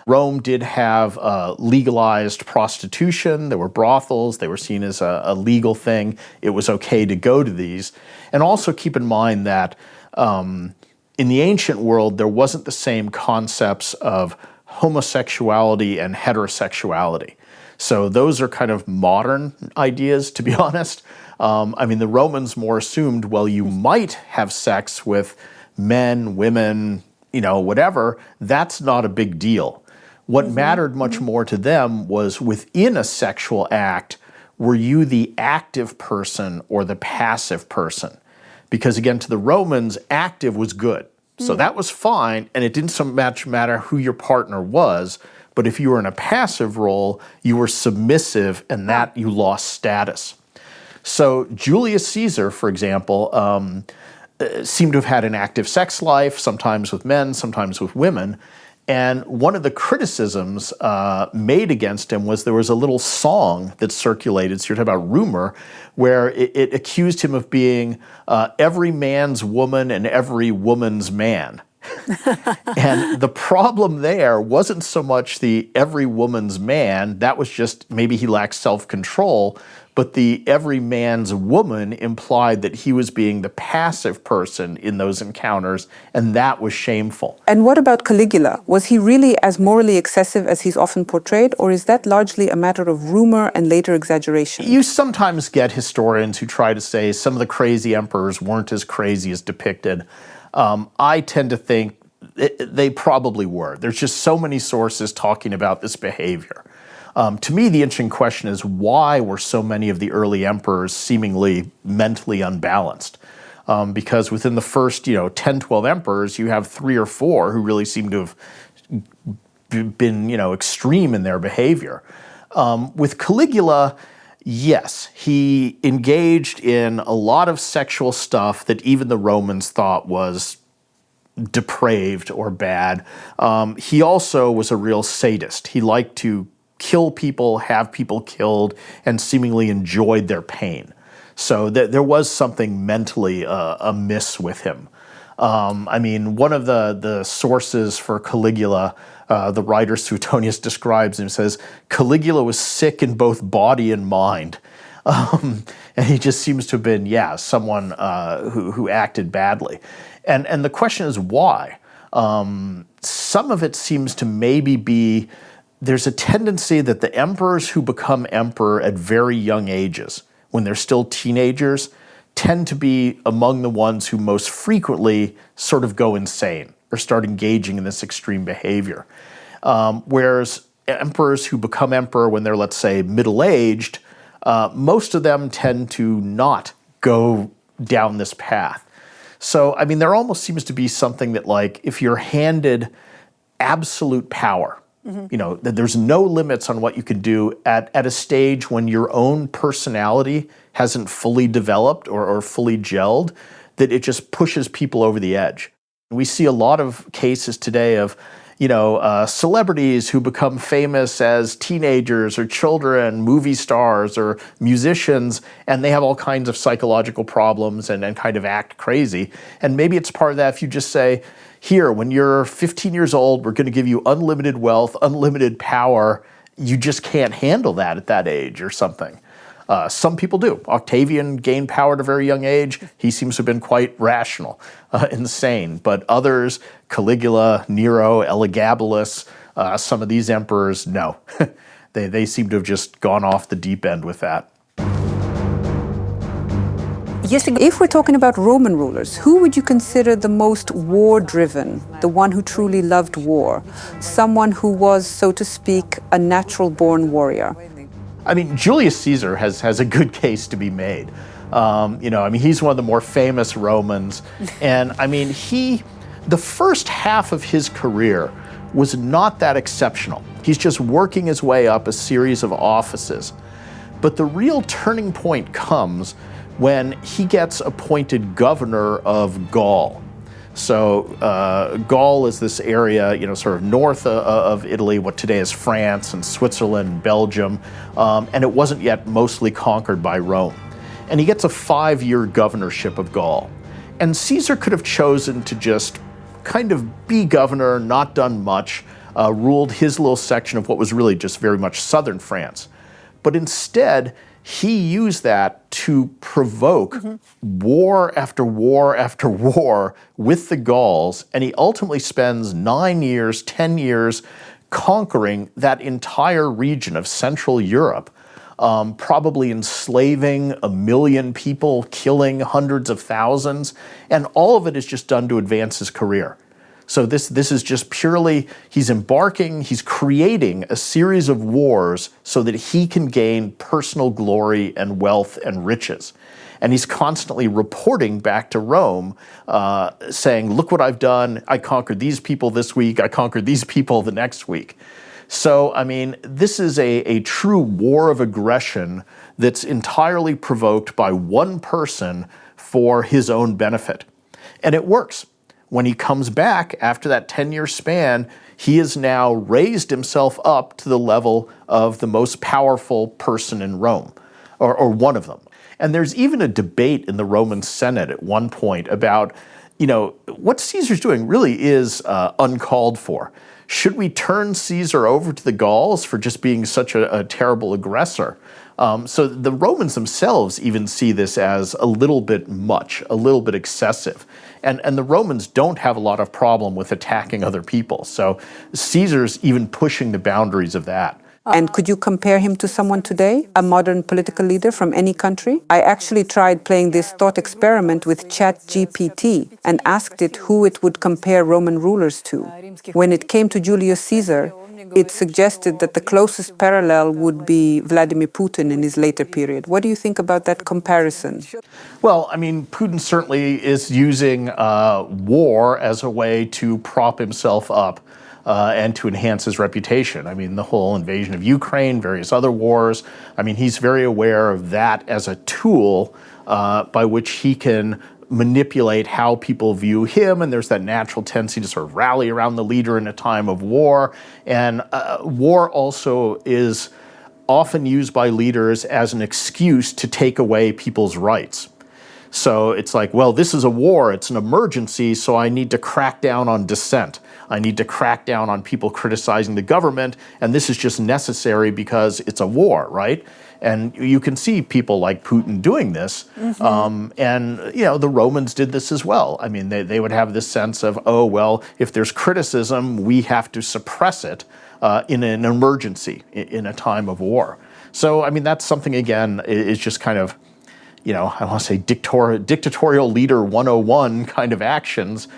Rome did have legalized prostitution. There were brothels. They were seen as a legal thing. It was okay to go to these. And also keep in mind that in the ancient world, there wasn't the same concepts of homosexuality and heterosexuality. So those are kind of modern ideas, to be honest. The Romans more assumed, well, you might have sex with men, women, whatever. That's not a big deal. What mattered much more to them was within a sexual act, were you the active person or the passive person? Because again, to the Romans, active was good. So that was fine, and it didn't so much matter who your partner was, but if you were in a passive role, you were submissive, and that you lost status. So Julius Caesar, for example, seemed to have had an active sex life, sometimes with men, sometimes with women. And one of the criticisms made against him was there was a little song that circulated, so you're talking about rumor, where it accused him of being every man's woman and every woman's man. And the problem there wasn't so much the every woman's man, that was just maybe he lacked self-control, but the every man's woman implied that he was being the passive person in those encounters, and that was shameful. And what about Caligula? Was he really as morally excessive as he's often portrayed, or is that largely a matter of rumor and later exaggeration? You sometimes get historians who try to say some of the crazy emperors weren't as crazy as depicted. I tend to think they probably were. There's just so many sources talking about this behavior. To me, the interesting question is why were so many of the early emperors seemingly mentally unbalanced? Because within the first, 10, 12 emperors, you have 3 or 4 who really seem to have been, extreme in their behavior. With Caligula, yes, he engaged in a lot of sexual stuff that even the Romans thought was depraved or bad. He also was a real sadist. He liked to kill people, have people killed, and seemingly enjoyed their pain. So there was something mentally amiss with him. One of the sources for Caligula, the writer Suetonius describes him, says, Caligula was sick in both body and mind. And he just seems to have been, someone who acted badly. And the question is why? Some of it seems to maybe be there's a tendency that the emperors who become emperor at very young ages, when they're still teenagers, tend to be among the ones who most frequently sort of go insane or start engaging in this extreme behavior. Whereas emperors who become emperor when they're, let's say, middle-aged, most of them tend to not go down this path. So, there almost seems to be something that, like, if you're handed absolute power, that there's no limits on what you can do at a stage when your own personality hasn't fully developed or fully gelled, that it just pushes people over the edge. We see a lot of cases today of, celebrities who become famous as teenagers or children, movie stars or musicians, and they have all kinds of psychological problems and kind of act crazy. And maybe it's part of that if you just say, here, when you're 15 years old, we're going to give you unlimited wealth, unlimited power. You just can't handle that at that age or something. Some people do. Octavian gained power at a very young age. He seems to have been quite rational, insane. But others, Caligula, Nero, Elagabalus, some of these emperors, no. They seem to have just gone off the deep end with that. Yes, if we're talking about Roman rulers, who would you consider the most war-driven, the one who truly loved war, someone who was, so to speak, a natural-born warrior? I mean, Julius Caesar has a good case to be made. He's one of the more famous Romans. And I mean, the first half of his career was not that exceptional. He's just working his way up a series of offices. But the real turning point comes when he gets appointed governor of Gaul. So Gaul is this area, sort of north of Italy, what today is France and Switzerland and Belgium, and it wasn't yet mostly conquered by Rome. And he gets a 5-year governorship of Gaul. And Caesar could have chosen to just kind of be governor, not done much, ruled his little section of what was really just very much southern France. But instead, he used that to provoke war after war after war with the Gauls, and he ultimately spends 9 years, 10 years conquering that entire region of Central Europe, probably enslaving 1 million people, killing hundreds of thousands, and all of it is just done to advance his career. So this is just purely, he's creating a series of wars so that he can gain personal glory and wealth and riches. And he's constantly reporting back to Rome, saying, look what I've done. I conquered these people this week. I conquered these people the next week. So, I mean, this is a true war of aggression that's entirely provoked by one person for his own benefit. And it works. When he comes back after that 10-year span, he has now raised himself up to the level of the most powerful person in Rome, or one of them. And there's even a debate in the Roman Senate at one point about, what Caesar's doing really is uncalled for. Should we turn Caesar over to the Gauls for just being such a terrible aggressor? So the Romans themselves even see this as a little bit much, a little bit excessive. And the Romans don't have a lot of problem with attacking other people. So Caesar's even pushing the boundaries of that. And could you compare him to someone today, a modern political leader from any country? I actually tried playing this thought experiment with ChatGPT and asked it who it would compare Roman rulers to. When it came to Julius Caesar, it suggested that the closest parallel would be Vladimir Putin in his later period. What do you think about that comparison? Well, I mean, Putin certainly is using war as a way to prop himself up and to enhance his reputation. I mean, the whole invasion of Ukraine, various other wars, I mean, he's very aware of that as a tool by which he can manipulate how people view him, and there's that natural tendency to sort of rally around the leader in a time of war. And war also is often used by leaders as an excuse to take away people's rights. So it's like, well, this is a war, it's an emergency, so I need to crack down on dissent. I need to crack down on people criticizing the government, and this is just necessary because it's a war, right? And you can see people like Putin doing this. And, the Romans did this as well. I mean, they would have this sense of, oh, well, if there's criticism, we have to suppress it in an emergency, in a time of war. So, I mean, that's something, again, is just kind of, I want to say dictatorial leader 101 kind of actions.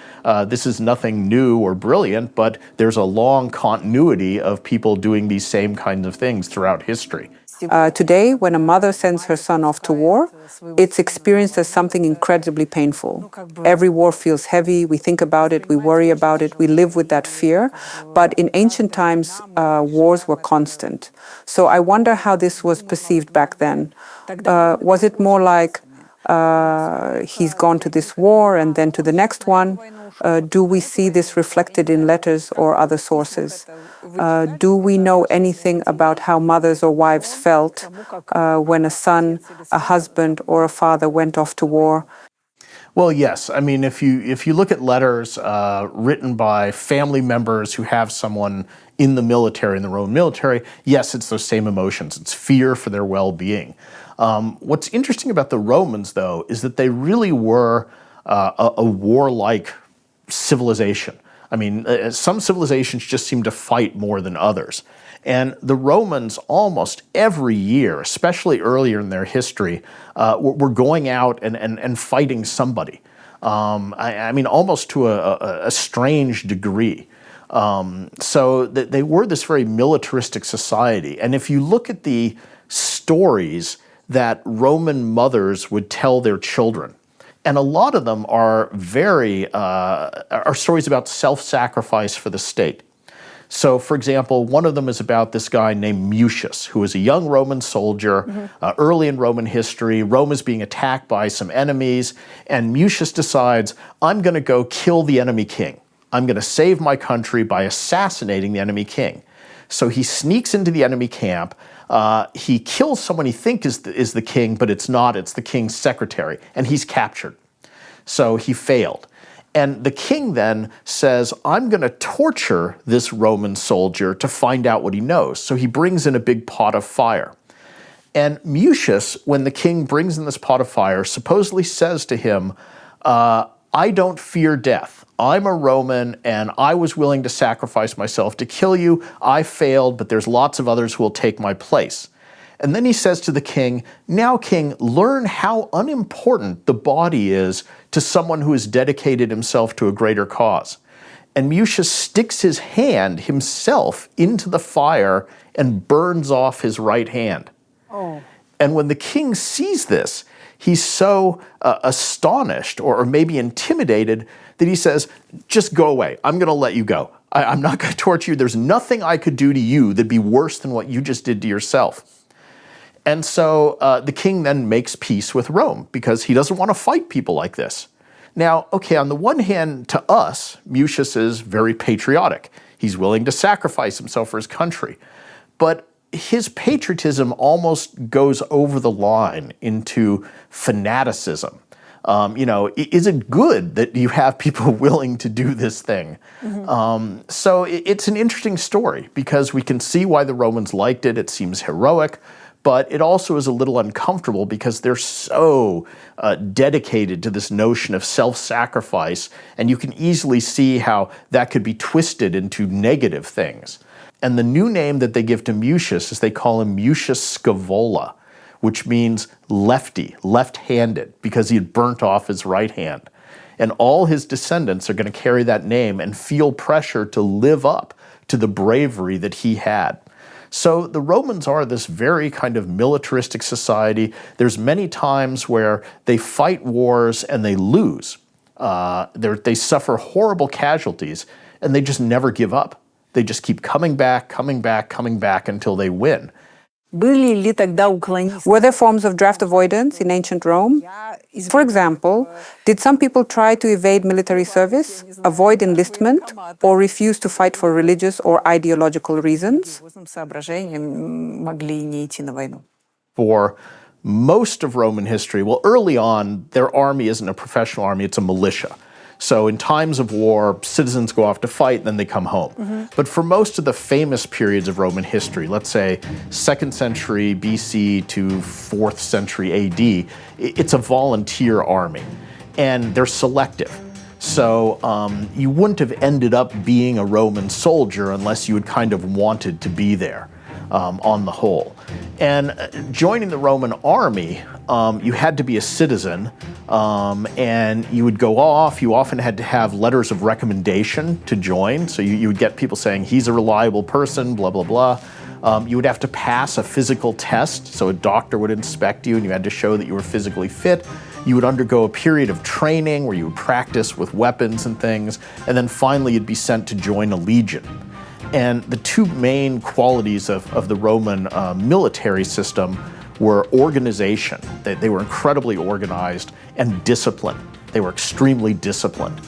This is nothing new or brilliant, but there's a long continuity of people doing these same kinds of things throughout history. Today, when a mother sends her son off to war, it's experienced as something incredibly painful. Every war feels heavy, we think about it, we worry about it, we live with that fear. But in ancient times, wars were constant. So I wonder how this was perceived back then. Was it more like he's gone to this war and then to the next one? Do we see this reflected in letters or other sources? Do we know anything about how mothers or wives felt when a son, a husband, or a father went off to war? Well, yes. I mean, if you look at letters written by family members who have someone in the military, in the Roman military, yes, it's those same emotions. It's fear for their well-being. What's interesting about the Romans, though, is that they really were a warlike civilization. I mean, some civilizations just seem to fight more than others. And the Romans almost every year, especially earlier in their history, were going out and fighting somebody. I mean, almost to a strange degree. So they were this very militaristic society. And if you look at the stories that Roman mothers would tell their children. And a lot of them are are stories about self-sacrifice for the state. So, for example, one of them is about this guy named Mucius, who was a young Roman soldier. Early in Roman history, Rome is being attacked by some enemies, and Mucius decides, I'm going to go kill the enemy king. I'm going to save my country by assassinating the enemy king. So he sneaks into the enemy camp. He kills someone he thinks is the king, but it's not. It's the king's secretary, and he's captured. So he failed. And the king then says, I'm going to torture this Roman soldier to find out what he knows. So he brings in a big pot of fire. And Mucius, when the king brings in this pot of fire, supposedly says to him, I don't fear death. I'm a Roman, and I was willing to sacrifice myself to kill you. I failed, but there's lots of others who will take my place. And then he says to the king, now, king, learn how unimportant the body is to someone who has dedicated himself to a greater cause. And Mucius sticks his hand himself into the fire and burns off his right hand. Oh. And when the king sees this, he's so astonished or maybe intimidated that he says, just go away. I'm going to let you go. I'm not going to torture you. There's nothing I could do to you that'd be worse than what you just did to yourself. And so the king then makes peace with Rome because he doesn't want to fight people like this. Now, okay, on the one hand, to us, Mucius is very patriotic. He's willing to sacrifice himself for his country. But his patriotism almost goes over the line into fanaticism. Is it good that you have people willing to do this thing? So it's an interesting story because we can see why the Romans liked it. It seems heroic. But it also is a little uncomfortable because they're so dedicated to this notion of self-sacrifice, and you can easily see how that could be twisted into negative things. And the new name that they give to Mucius is they call him Mucius Scaevola, which means lefty, left-handed, because he had burnt off his right hand. And all his descendants are going to carry that name and feel pressure to live up to the bravery that he had. So the Romans are this very kind of militaristic society. There's many times where they fight wars and they lose. They suffer horrible casualties, and they just never give up. They just keep coming back until they win. Were there forms of draft avoidance in ancient Rome? For example, did some people try to evade military service, avoid enlistment, or refuse to fight for religious or ideological reasons? For most of Roman history, well, early on, their army isn't a professional army, it's a militia. So in times of war, citizens go off to fight, then they come home. But for most of the famous periods of Roman history, let's say 2nd century BC to 4th century AD, it's a volunteer army, and they're selective. So you wouldn't have ended up being a Roman soldier unless you had kind of wanted to be there on the whole. And joining the Roman army, you had to be a citizen, and you would go off. You often had to have letters of recommendation to join. So you would get people saying, he's a reliable person, blah, blah, blah. You would have to pass a physical test. So a doctor would inspect you, and you had to show that you were physically fit. You would undergo a period of training where you would practice with weapons and things. And then finally, you'd be sent to join a legion. And the two main qualities of the Roman military system were organization. They were incredibly organized, and discipline. They were extremely disciplined.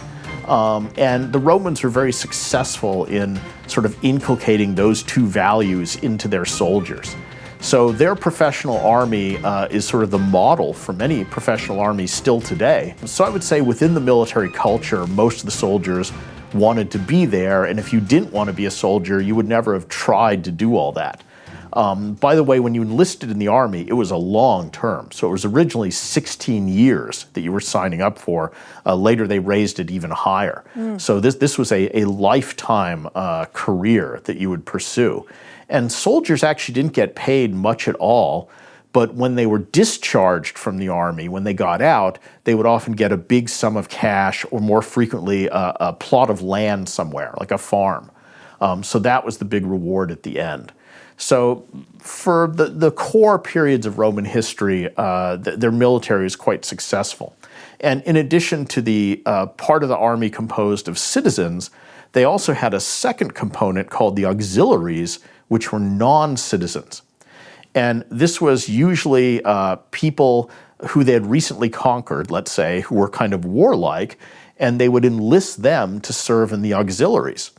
And the Romans were very successful in sort of inculcating those two values into their soldiers. So their professional army is sort of the model for many professional armies still today. So I would say within the military culture, most of the soldiers wanted to be there, and if you didn't want to be a soldier, you would never have tried to do all that. By the way, when you enlisted in the army, it was a long term. So it was originally 16 years that you were signing up for. Later, they raised it even higher. So this was a lifetime career that you would pursue. And soldiers actually didn't get paid much at all. But when they were discharged from the army, when they got out, they would often get a big sum of cash, or more frequently, a plot of land somewhere, like a farm. So that was the big reward at the end. So for the core periods of Roman history, their military was quite successful. And in addition to the part of the army composed of citizens, they also had a second component called the auxiliaries, which were non-citizens. And this was usually people who they had recently conquered, let's say, who were kind of warlike, and they would enlist them to serve in the auxiliaries.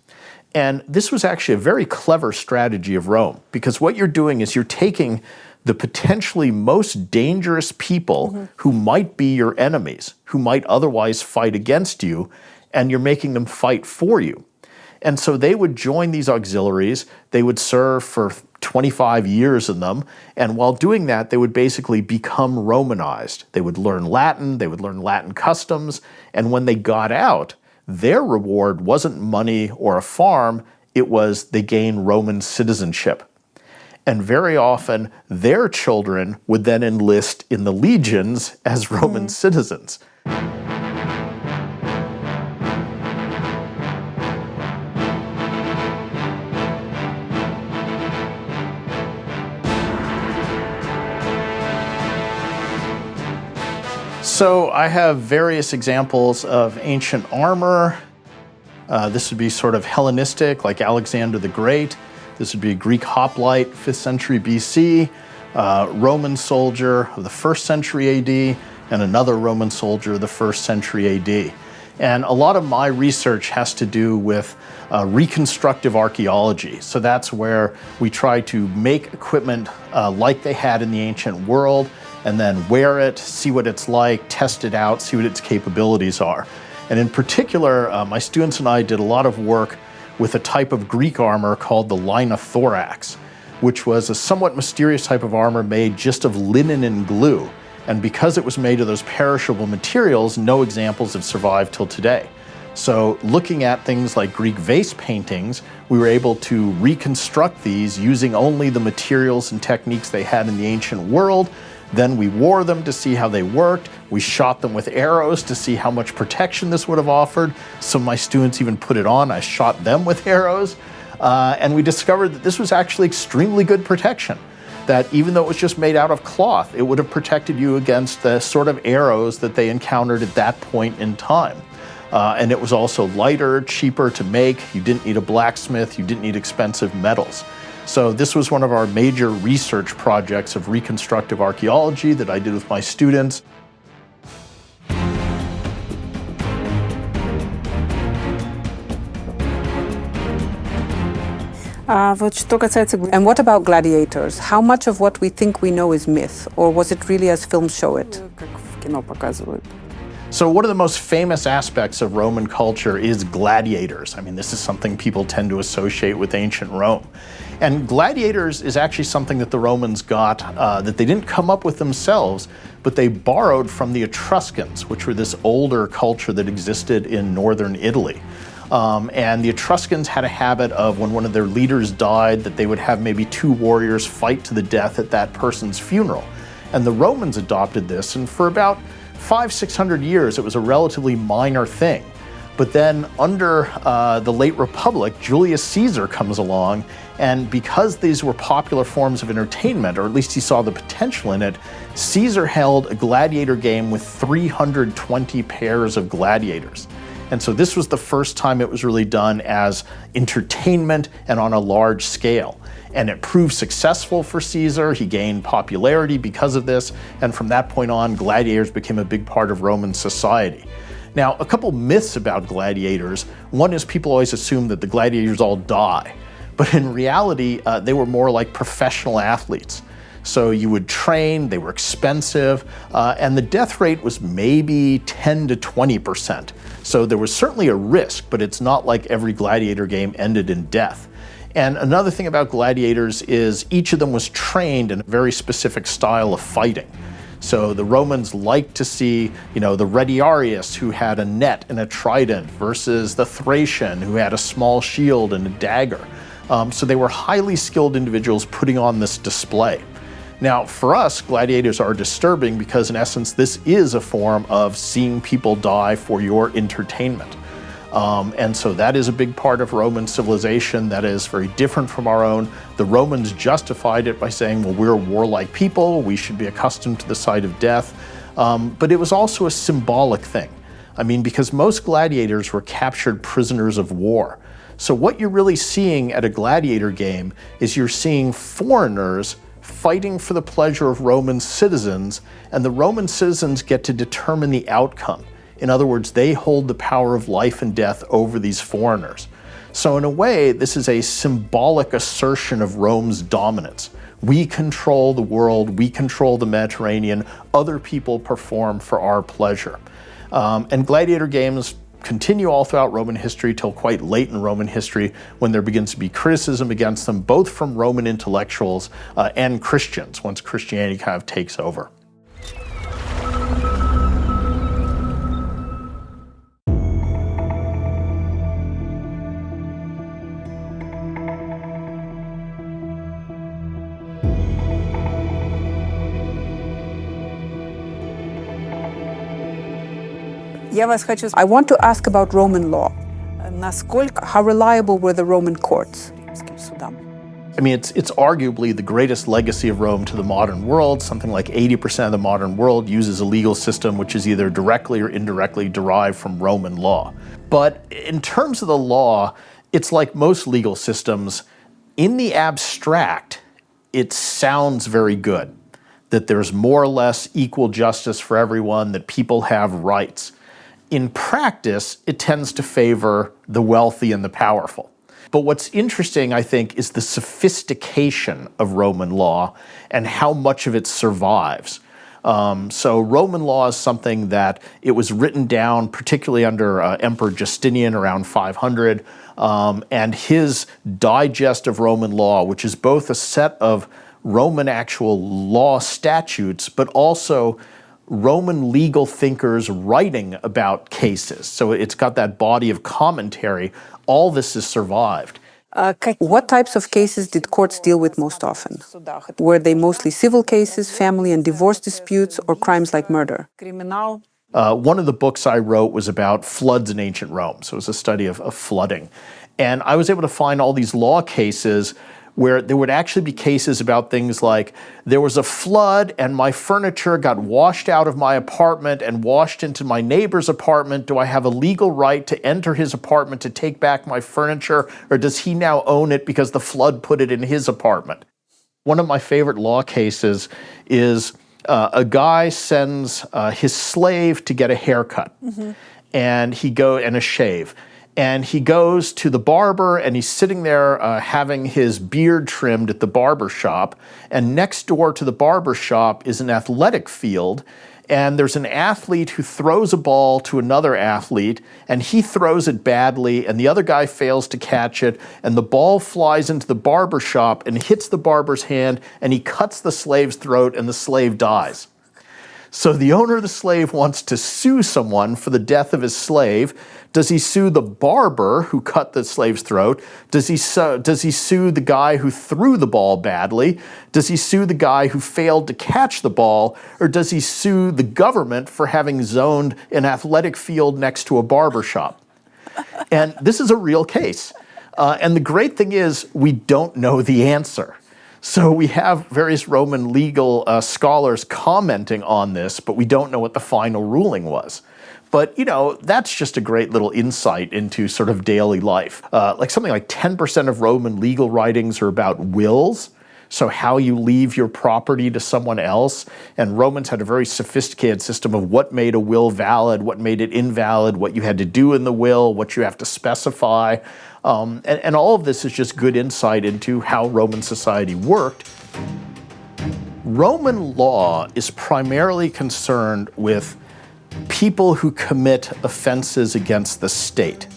And this was actually a very clever strategy of Rome, because what you're doing is you're taking the potentially most dangerous people who might be your enemies, who might otherwise fight against you, and you're making them fight for you. And so they would join these auxiliaries, they would serve for 25 years in them, and while doing that, they would basically become Romanized. They would learn Latin, they would learn Latin customs, and when they got out, their reward wasn't money or a farm, it was they gained Roman citizenship. And very often, their children would then enlist in the legions as Roman citizens. So I have various examples of ancient armor. This would be sort of Hellenistic, like Alexander the Great. This would be a Greek hoplite, 5th century BC, Roman soldier of the 1st century AD, and another Roman soldier of the 1st century AD. And a lot of my research has to do with reconstructive archaeology. So that's where we try to make equipment like they had in the ancient world, and then wear it, see what it's like, test it out, see what its capabilities are. And in particular, my students and I did a lot of work with a type of Greek armor called the Linothorax, which was a somewhat mysterious type of armor made just of linen and glue. And because it was made of those perishable materials, no examples have survived till today. So looking at things like Greek vase paintings, we were able to reconstruct these using only the materials and techniques they had in the ancient world. Then we wore them to see how they worked. We shot them with arrows to see how much protection this would have offered. Some of my students even put it on. I shot them with arrows. And we discovered that this was actually extremely good protection. That even though it was just made out of cloth, it would have protected you against the sort of arrows that they encountered at that point in time. And it was also lighter, cheaper to make. You didn't need a blacksmith. You didn't need expensive metals. So this was one of our major research projects of reconstructive archaeology that I did with my students. And what about gladiators? How much of what we think we know is myth, or was it really as films show it? So one of the most famous aspects of Roman culture is gladiators. I mean, this is something people tend to associate with ancient Rome. And gladiators is actually something that the Romans got that they didn't come up with themselves, but they borrowed from the Etruscans, which were this older culture that existed in northern Italy. And the Etruscans had a habit of when one of their leaders died that they would have maybe 2 warriors fight to the death at that person's funeral. And the Romans adopted this, and for about 500-600 years it was a relatively minor thing. But then under the late Republic, Julius Caesar comes along, and because these were popular forms of entertainment, or at least he saw the potential in it, Caesar held a gladiator game with 320 pairs of gladiators. And so this was the first time it was really done as entertainment and on a large scale. And it proved successful for Caesar. He gained popularity because of this. And from that point on, gladiators became a big part of Roman society. Now, a couple myths about gladiators. One is people always assume that the gladiators all die. But in reality, they were more like professional athletes. So you would train, they were expensive, and the death rate was maybe 10 to 20%. So there was certainly a risk, but it's not like every gladiator game ended in death. And another thing about gladiators is each of them was trained in a very specific style of fighting. So the Romans liked to see, the Retiarius, who had a net and a trident, versus the Thracian, who had a small shield and a dagger. So they were highly skilled individuals putting on this display. Now, for us, gladiators are disturbing because, in essence, this is a form of seeing people die for your entertainment. And so that is a big part of Roman civilization that is very different from our own. The Romans justified it by saying, well, we're a warlike people, we should be accustomed to the sight of death. But it was also a symbolic thing. I mean, because most gladiators were captured prisoners of war. So what you're really seeing at a gladiator game is you're seeing foreigners fighting for the pleasure of Roman citizens, and the Roman citizens get to determine the outcome. In other words, they hold the power of life and death over these foreigners. So in a way, this is a symbolic assertion of Rome's dominance. We control the world, we control the Mediterranean, other people perform for our pleasure. And gladiator games continue all throughout Roman history till quite late in Roman history, when there begins to be criticism against them, both from Roman intellectuals and Christians, once Christianity kind of takes over. I want to ask about Roman law. How reliable were the Roman courts? I mean, it's arguably the greatest legacy of Rome to the modern world. Something like 80% of the modern world uses a legal system which is either directly or indirectly derived from Roman law. But in terms of the law, it's like most legal systems. In the abstract, it sounds very good, that there's more or less equal justice for everyone, that people have rights. In practice, it tends to favor the wealthy and the powerful. But what's interesting, I think, is the sophistication of Roman law and how much of it survives. So Roman law is something that it was written down, particularly under Emperor Justinian around 500, and his digest of Roman law, which is both a set of Roman actual law statutes, but also Roman legal thinkers writing about cases. So it's got that body of commentary. All this has survived. What types of cases did courts deal with most often? Were they mostly civil cases, family and divorce disputes, or crimes like murder? One of the books I wrote was about floods in ancient Rome. So it was a study of flooding. And I was able to find all these law cases where there would actually be cases about things like, there was a flood and my furniture got washed out of my apartment and washed into my neighbor's apartment. Do I have a legal right to enter his apartment to take back my furniture, or does he now own it because the flood put it in his apartment? One of my favorite law cases is a guy sends his slave to get a haircut, and and a shave. And he goes to the barber, and he's sitting there having his beard trimmed at the barber shop. And next door to the barber shop is an athletic field. And there's an athlete who throws a ball to another athlete, and he throws it badly, and the other guy fails to catch it. And the ball flies into the barber shop and hits the barber's hand, and he cuts the slave's throat, and the slave dies. So the owner of the slave wants to sue someone for the death of his slave. Does he sue the barber who cut the slave's throat? Does he sue the guy who threw the ball badly? Does he sue the guy who failed to catch the ball? Or does he sue the government for having zoned an athletic field next to a barber shop? And this is a real case. And the great thing is, we don't know the answer. So we have various Roman legal scholars commenting on this, but we don't know what the final ruling was. But, you know, that's just a great little insight into sort of daily life. Like something like 10% of Roman legal writings are about wills, so how you leave your property to someone else. And Romans had a very sophisticated system of what made a will valid, what made it invalid, what you had to do in the will, what you have to specify. And all of this is just good insight into how Roman society worked. Roman law is primarily concerned with people who commit offenses against the state.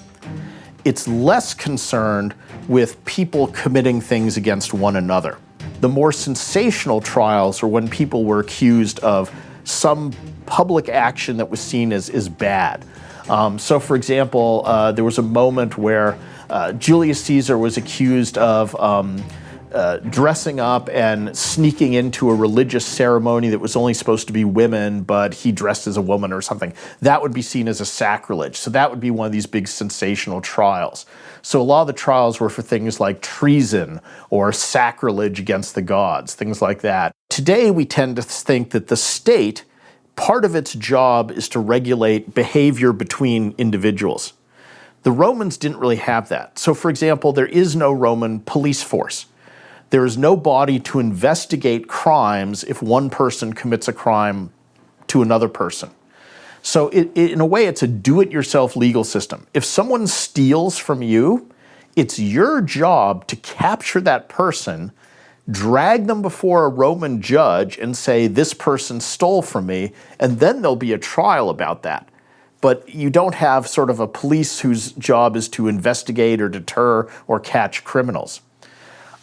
It's less concerned with people committing things against one another. The more sensational trials are when people were accused of some public action that was seen as bad. So for example, there was a moment where Julius Caesar was accused of dressing up and sneaking into a religious ceremony that was only supposed to be women, but he dressed as a woman or something. That would be seen as a sacrilege. So that would be one of these big sensational trials. So a lot of the trials were for things like treason or sacrilege against the gods, things like that. Today we tend to think that the state, part of its job is to regulate behavior between individuals. The Romans didn't really have that. So for example, there is no Roman police force. There is no body to investigate crimes if one person commits a crime to another person. So in a way, it's a do-it-yourself legal system. If someone steals from you, it's your job to capture that person, drag them before a Roman judge and say, this person stole from me, and then there'll be a trial about that. But you don't have sort of a police whose job is to investigate or deter or catch criminals.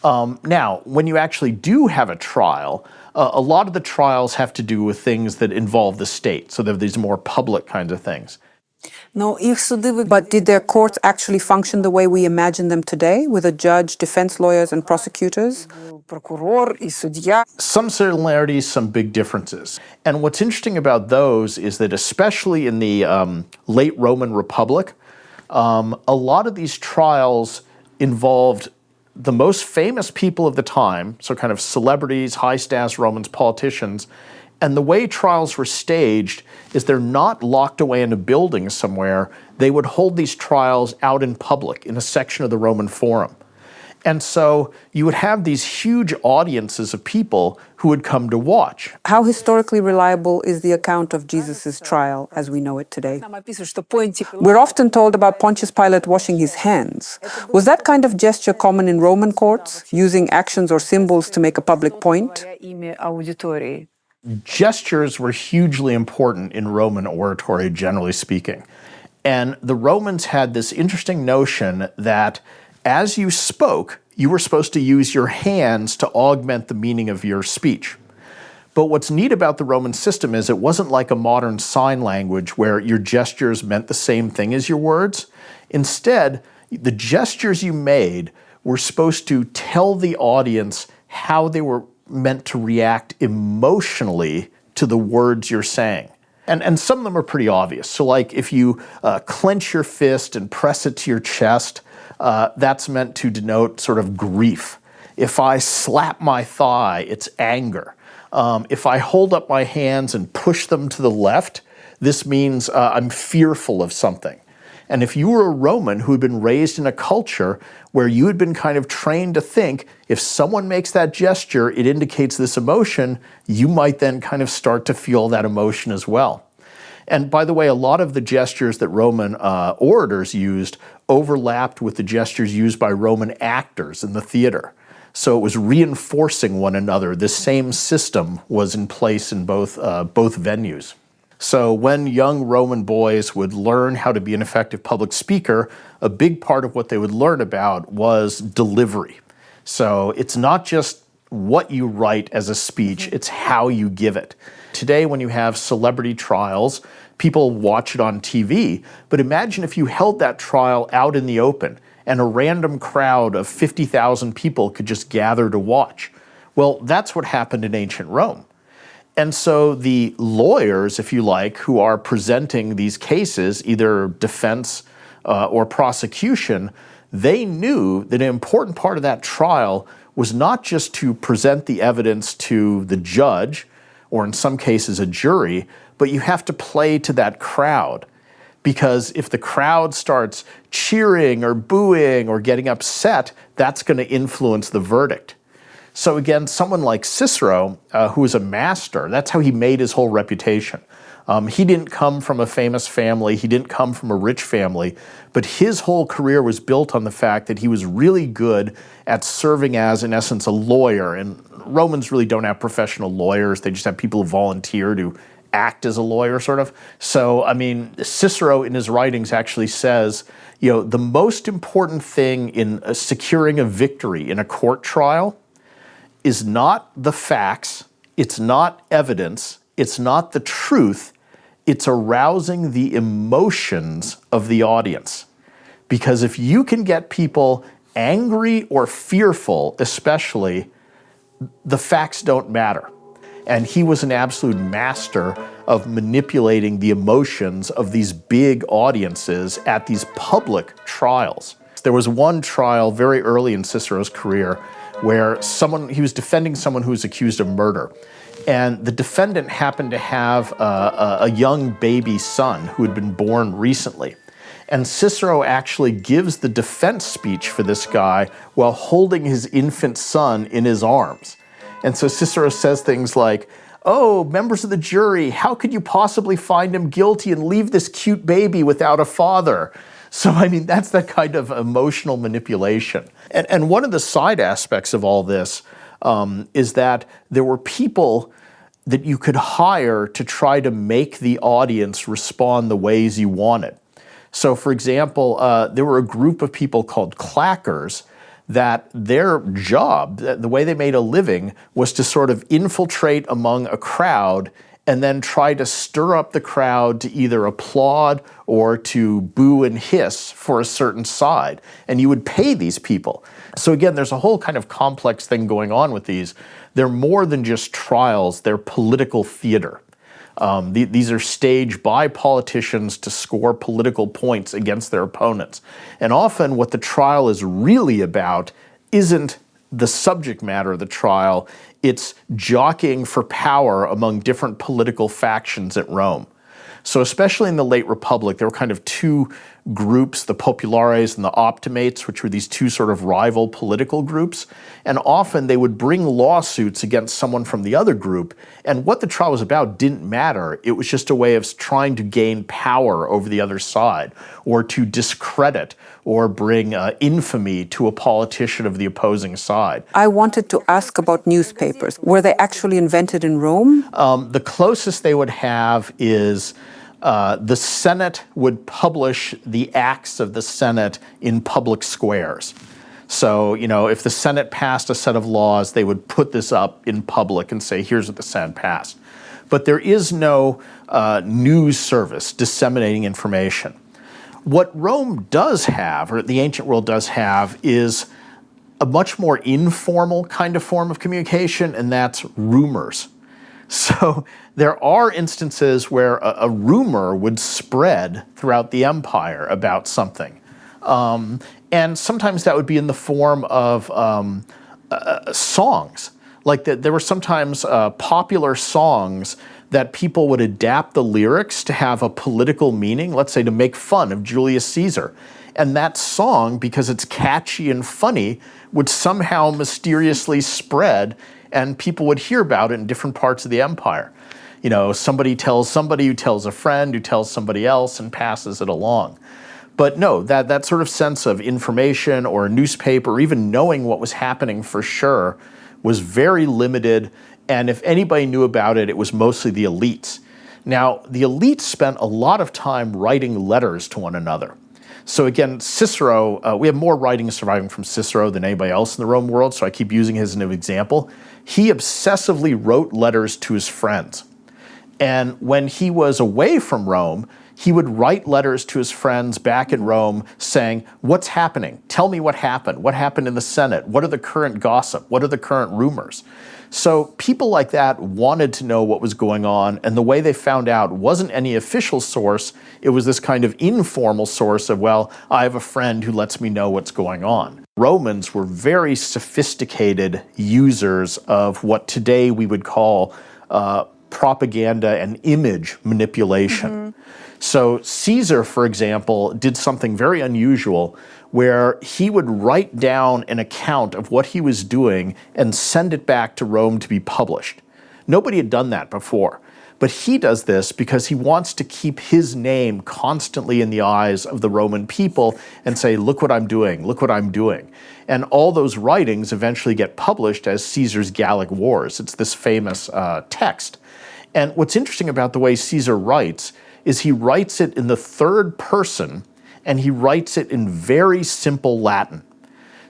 Now, when you actually do have a trial, a lot of the trials have to do with things that involve the state. So they're these more public kinds of things. But did their courts actually function the way we imagine them today, with a judge, defense lawyers, and prosecutors? Some similarities, some big differences. And what's interesting about those is that especially in the late Roman Republic, a lot of these trials involved the most famous people of the time, so kind of celebrities, high-status Romans, politicians, and the way trials were staged is they're not locked away in a building somewhere. They would hold these trials out in public in a section of the Roman Forum. And so you would have these huge audiences of people who would come to watch. How historically reliable is the account of Jesus' trial as we know it today? We're often told about Pontius Pilate washing his hands. Was that kind of gesture common in Roman courts, using actions or symbols to make a public point? Gestures were hugely important in Roman oratory, generally speaking. And the Romans had this interesting notion that as you spoke, you were supposed to use your hands to augment the meaning of your speech. But what's neat about the Roman system is it wasn't like a modern sign language where your gestures meant the same thing as your words. Instead, the gestures you made were supposed to tell the audience how they were meant to react emotionally to the words you're saying. And some of them are pretty obvious. So like if you clench your fist and press it to your chest, that's meant to denote sort of grief. If I slap my thigh, it's anger. If I hold up my hands and push them to the left, this means I'm fearful of something. And if you were a Roman who had been raised in a culture where you had been kind of trained to think, if someone makes that gesture, it indicates this emotion, you might then kind of start to feel that emotion as well. And by the way, a lot of the gestures that Roman orators used overlapped with the gestures used by Roman actors in the theater. So it was reinforcing one another. This same system was in place in both venues. So when young Roman boys would learn how to be an effective public speaker, a big part of what they would learn about was delivery. So it's not just what you write as a speech, it's how you give it. Today, when you have celebrity trials, people watch it on TV, but imagine if you held that trial out in the open and a random crowd of 50,000 people could just gather to watch. Well, that's what happened in ancient Rome. And so the lawyers, if you like, who are presenting these cases, either defense or prosecution, they knew that an important part of that trial was not just to present the evidence to the judge, or in some cases a jury, but you have to play to that crowd. Because if the crowd starts cheering or booing or getting upset, that's going to influence the verdict. So again, someone like Cicero, who was a master, that's how he made his whole reputation. He didn't come from a famous family, he didn't come from a rich family, but his whole career was built on the fact that he was really good at serving as, in essence, a lawyer. And Romans really don't have professional lawyers, they just have people who volunteer to act as a lawyer, sort of. So, I mean, Cicero in his writings actually says, you know, the most important thing in securing a victory in a court trial is not the facts, it's not evidence, it's not the truth, it's arousing the emotions of the audience. Because if you can get people angry or fearful especially, the facts don't matter. And he was an absolute master of manipulating the emotions of these big audiences at these public trials. There was one trial very early in Cicero's career where he was defending someone who was accused of murder. And the defendant happened to have a young baby son who had been born recently. And Cicero actually gives the defense speech for this guy while holding his infant son in his arms. And so Cicero says things like, "Oh, members of the jury, how could you possibly find him guilty and leave this cute baby without a father?" So, I mean, that's that kind of emotional manipulation. And one of the side aspects of all this is that there were people that you could hire to try to make the audience respond the ways you wanted. So, for example, there were a group of people called clackers that their job, the way they made a living, was to sort of infiltrate among a crowd and then try to stir up the crowd to either applaud or to boo and hiss for a certain side. And you would pay these people. So again, there's a whole kind of complex thing going on with these. They're more than just trials, they're political theater. These are staged by politicians to score political points against their opponents. And often what the trial is really about isn't the subject matter of the trial, it's jockeying for power among different political factions at Rome. So especially in the late Republic, there were kind of two groups, the populares and the optimates, which were these two sort of rival political groups. And often they would bring lawsuits against someone from the other group. And what the trial was about didn't matter. It was just a way of trying to gain power over the other side, or to discredit or bring infamy to a politician of the opposing side. I wanted to ask about newspapers. Were they actually invented in Rome? The closest they would have is the Senate would publish the acts of the Senate in public squares. So, if the Senate passed a set of laws, they would put this up in public and say, here's what the Senate passed. But there is no news service disseminating information. What Rome does have, or the ancient world does have, is a much more informal kind of form of communication, and that's rumors. So there are instances where a rumor would spread throughout the empire about something. And sometimes that would be in the form of songs. Like there were sometimes popular songs that people would adapt the lyrics to have a political meaning, let's say to make fun of Julius Caesar. And that song, because it's catchy and funny, would somehow mysteriously spread, and people would hear about it in different parts of the empire. Somebody tells somebody who tells a friend who tells somebody else and passes it along. But no, that sort of sense of information or a newspaper, or even knowing what was happening for sure, was very limited. And if anybody knew about it, it was mostly the elites. Now, the elites spent a lot of time writing letters to one another. So again, Cicero, we have more writings surviving from Cicero than anybody else in the Roman world, so I keep using his as an example. He obsessively wrote letters to his friends. And when he was away from Rome, he would write letters to his friends back in Rome saying, what's happening? Tell me what happened. What happened in the Senate? What are the current gossip? What are the current rumors? So people like that wanted to know what was going on, and the way they found out wasn't any official source. It was this kind of informal source of, well, I have a friend who lets me know what's going on. Romans were very sophisticated users of what today we would call propaganda and image manipulation. Mm-hmm. So Caesar, for example, did something very unusual where he would write down an account of what he was doing and send it back to Rome to be published. Nobody had done that before. But he does this because he wants to keep his name constantly in the eyes of the Roman people and say, look what I'm doing, look what I'm doing. And all those writings eventually get published as Caesar's Gallic Wars. It's this famous text. And what's interesting about the way Caesar writes is he writes it in the third person, and he writes it in very simple Latin.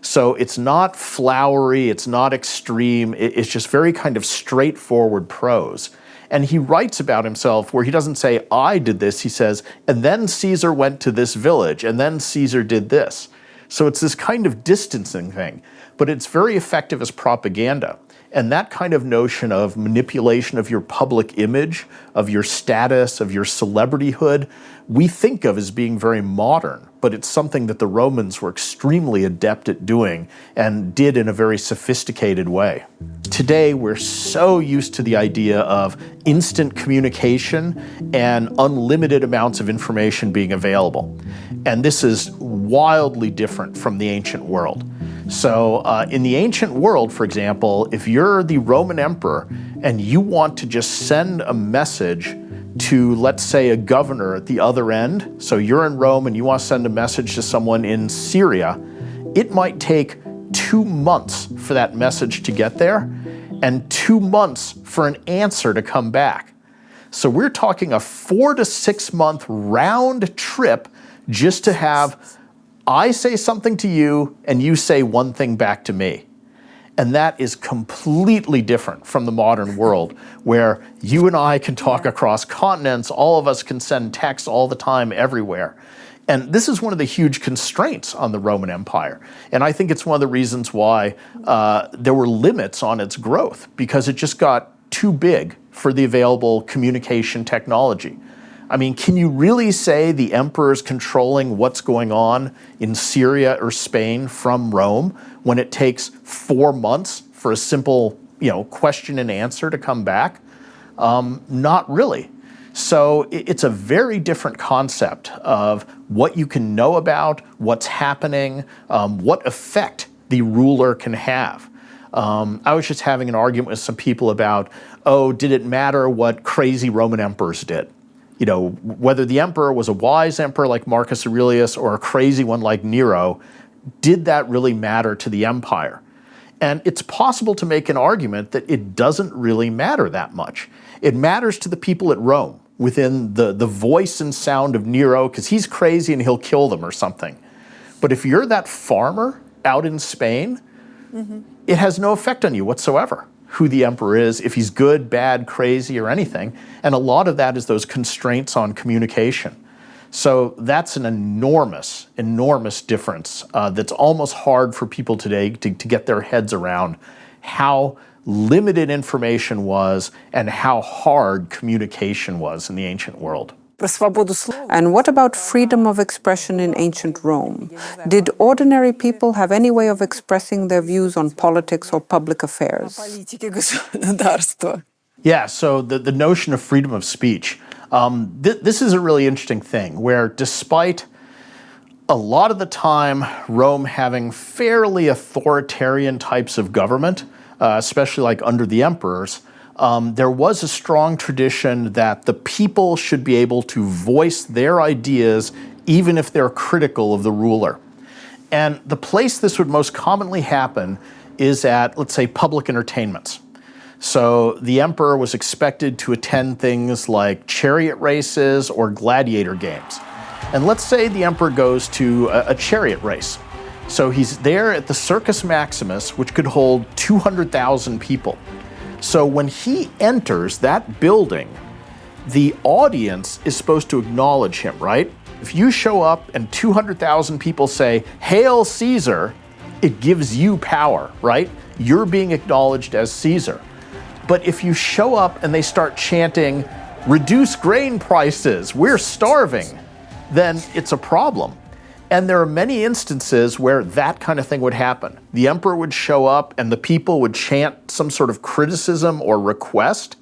So it's not flowery, it's not extreme, it's just very kind of straightforward prose. And he writes about himself where he doesn't say, I did this, he says, and then Caesar went to this village, and then Caesar did this. So it's this kind of distancing thing, but it's very effective as propaganda. And that kind of notion of manipulation of your public image, of your status, of your celebrityhood, we think of as being very modern, but it's something that the Romans were extremely adept at doing and did in a very sophisticated way. Today, we're so used to the idea of instant communication and unlimited amounts of information being available. And this is wildly different from the ancient world. So in the ancient world, for example, if you're the Roman emperor and you want to just send a message to, let's say, a governor at the other end, so you're in Rome and you want to send a message to someone in Syria, it might take 2 months for that message to get there and 2 months for an answer to come back. So we're talking a 4 to 6 month round trip just to have I say something to you and you say one thing back to me. And that is completely different from the modern world where you and I can talk across continents, all of us can send texts all the time everywhere. And this is one of the huge constraints on the Roman Empire. And I think it's one of the reasons why there were limits on its growth, because it just got too big for the available communication technology. I mean, can you really say the emperor's controlling what's going on in Syria or Spain from Rome when it takes 4 months for a simple, question and answer to come back? Not really. So it's a very different concept of what you can know about, what's happening, what effect the ruler can have. I was just having an argument with some people about, did it matter what crazy Roman emperors did? Whether the emperor was a wise emperor like Marcus Aurelius or a crazy one like Nero, did that really matter to the empire? And it's possible to make an argument that it doesn't really matter that much. It matters to the people at Rome, within the voice and sound of Nero, because he's crazy and he'll kill them or something. But if you're that farmer out in Spain, it has no effect on you whatsoever, who the emperor is, if he's good, bad, crazy, or anything. And a lot of that is those constraints on communication. So that's an enormous, enormous difference that's almost hard for people today to get their heads around how limited information was and how hard communication was in the ancient world. And what about freedom of expression in ancient Rome? Did ordinary people have any way of expressing their views on politics or public affairs? Yeah, so the notion of freedom of speech. This is a really interesting thing where despite a lot of the time Rome having fairly authoritarian types of government, especially like under the emperors, there was a strong tradition that the people should be able to voice their ideas even if they're critical of the ruler. And the place this would most commonly happen is at, let's say, public entertainments. So the emperor was expected to attend things like chariot races or gladiator games. And let's say the emperor goes to a chariot race. So he's there at the Circus Maximus, which could hold 200,000 people. So when he enters that building, the audience is supposed to acknowledge him, right? If you show up and 200,000 people say, "Hail Caesar," it gives you power, right? You're being acknowledged as Caesar. But if you show up and they start chanting, "Reduce grain prices, we're starving," then it's a problem. And there are many instances where that kind of thing would happen. The emperor would show up and the people would chant some sort of criticism or request.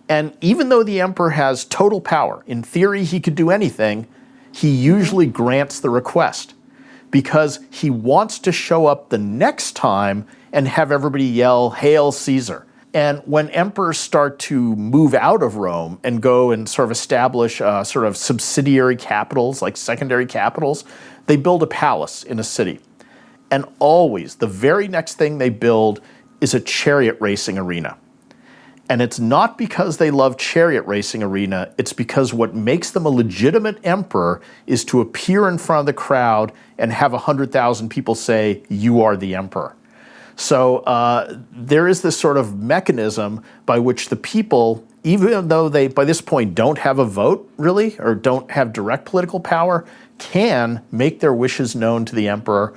And even though the emperor has total power, in theory he could do anything, he usually grants the request because he wants to show up the next time and have everybody yell, "Hail Caesar." And when emperors start to move out of Rome and go and sort of establish sort of subsidiary capitals, like secondary capitals, they build a palace in a city. And always, the very next thing they build is a chariot racing arena. And it's not because they love chariot racing arena, it's because what makes them a legitimate emperor is to appear in front of the crowd and have 100,000 people say, "You are the emperor." So there is this sort of mechanism by which the people even though they, by this point, don't have a vote, really, or don't have direct political power, can make their wishes known to the emperor,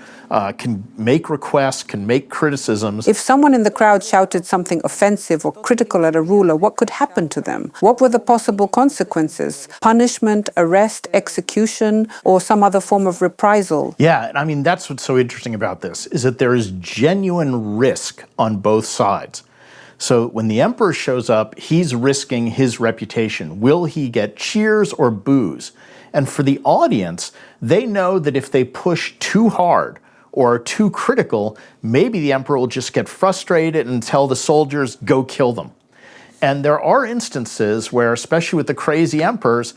can make requests, can make criticisms. If someone in the crowd shouted something offensive or critical at a ruler, what could happen to them? What were the possible consequences? Punishment, arrest, execution, or some other form of reprisal? Yeah, I mean, that's what's so interesting about this, is that there is genuine risk on both sides. So when the emperor shows up, he's risking his reputation. Will he get cheers or boos? And for the audience, they know that if they push too hard or are too critical, maybe the emperor will just get frustrated and tell the soldiers, go kill them. And there are instances where, especially with the crazy emperors,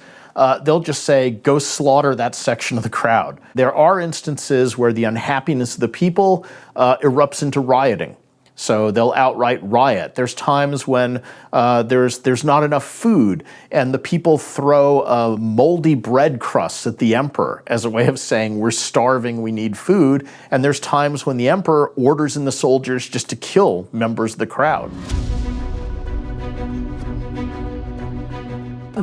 they'll just say, go slaughter that section of the crowd. There are instances where the unhappiness of the people erupts into rioting. So they'll outright riot. There's times when there's not enough food and the people throw moldy bread crusts at the emperor as a way of saying, we're starving, we need food. And there's times when the emperor orders in the soldiers just to kill members of the crowd.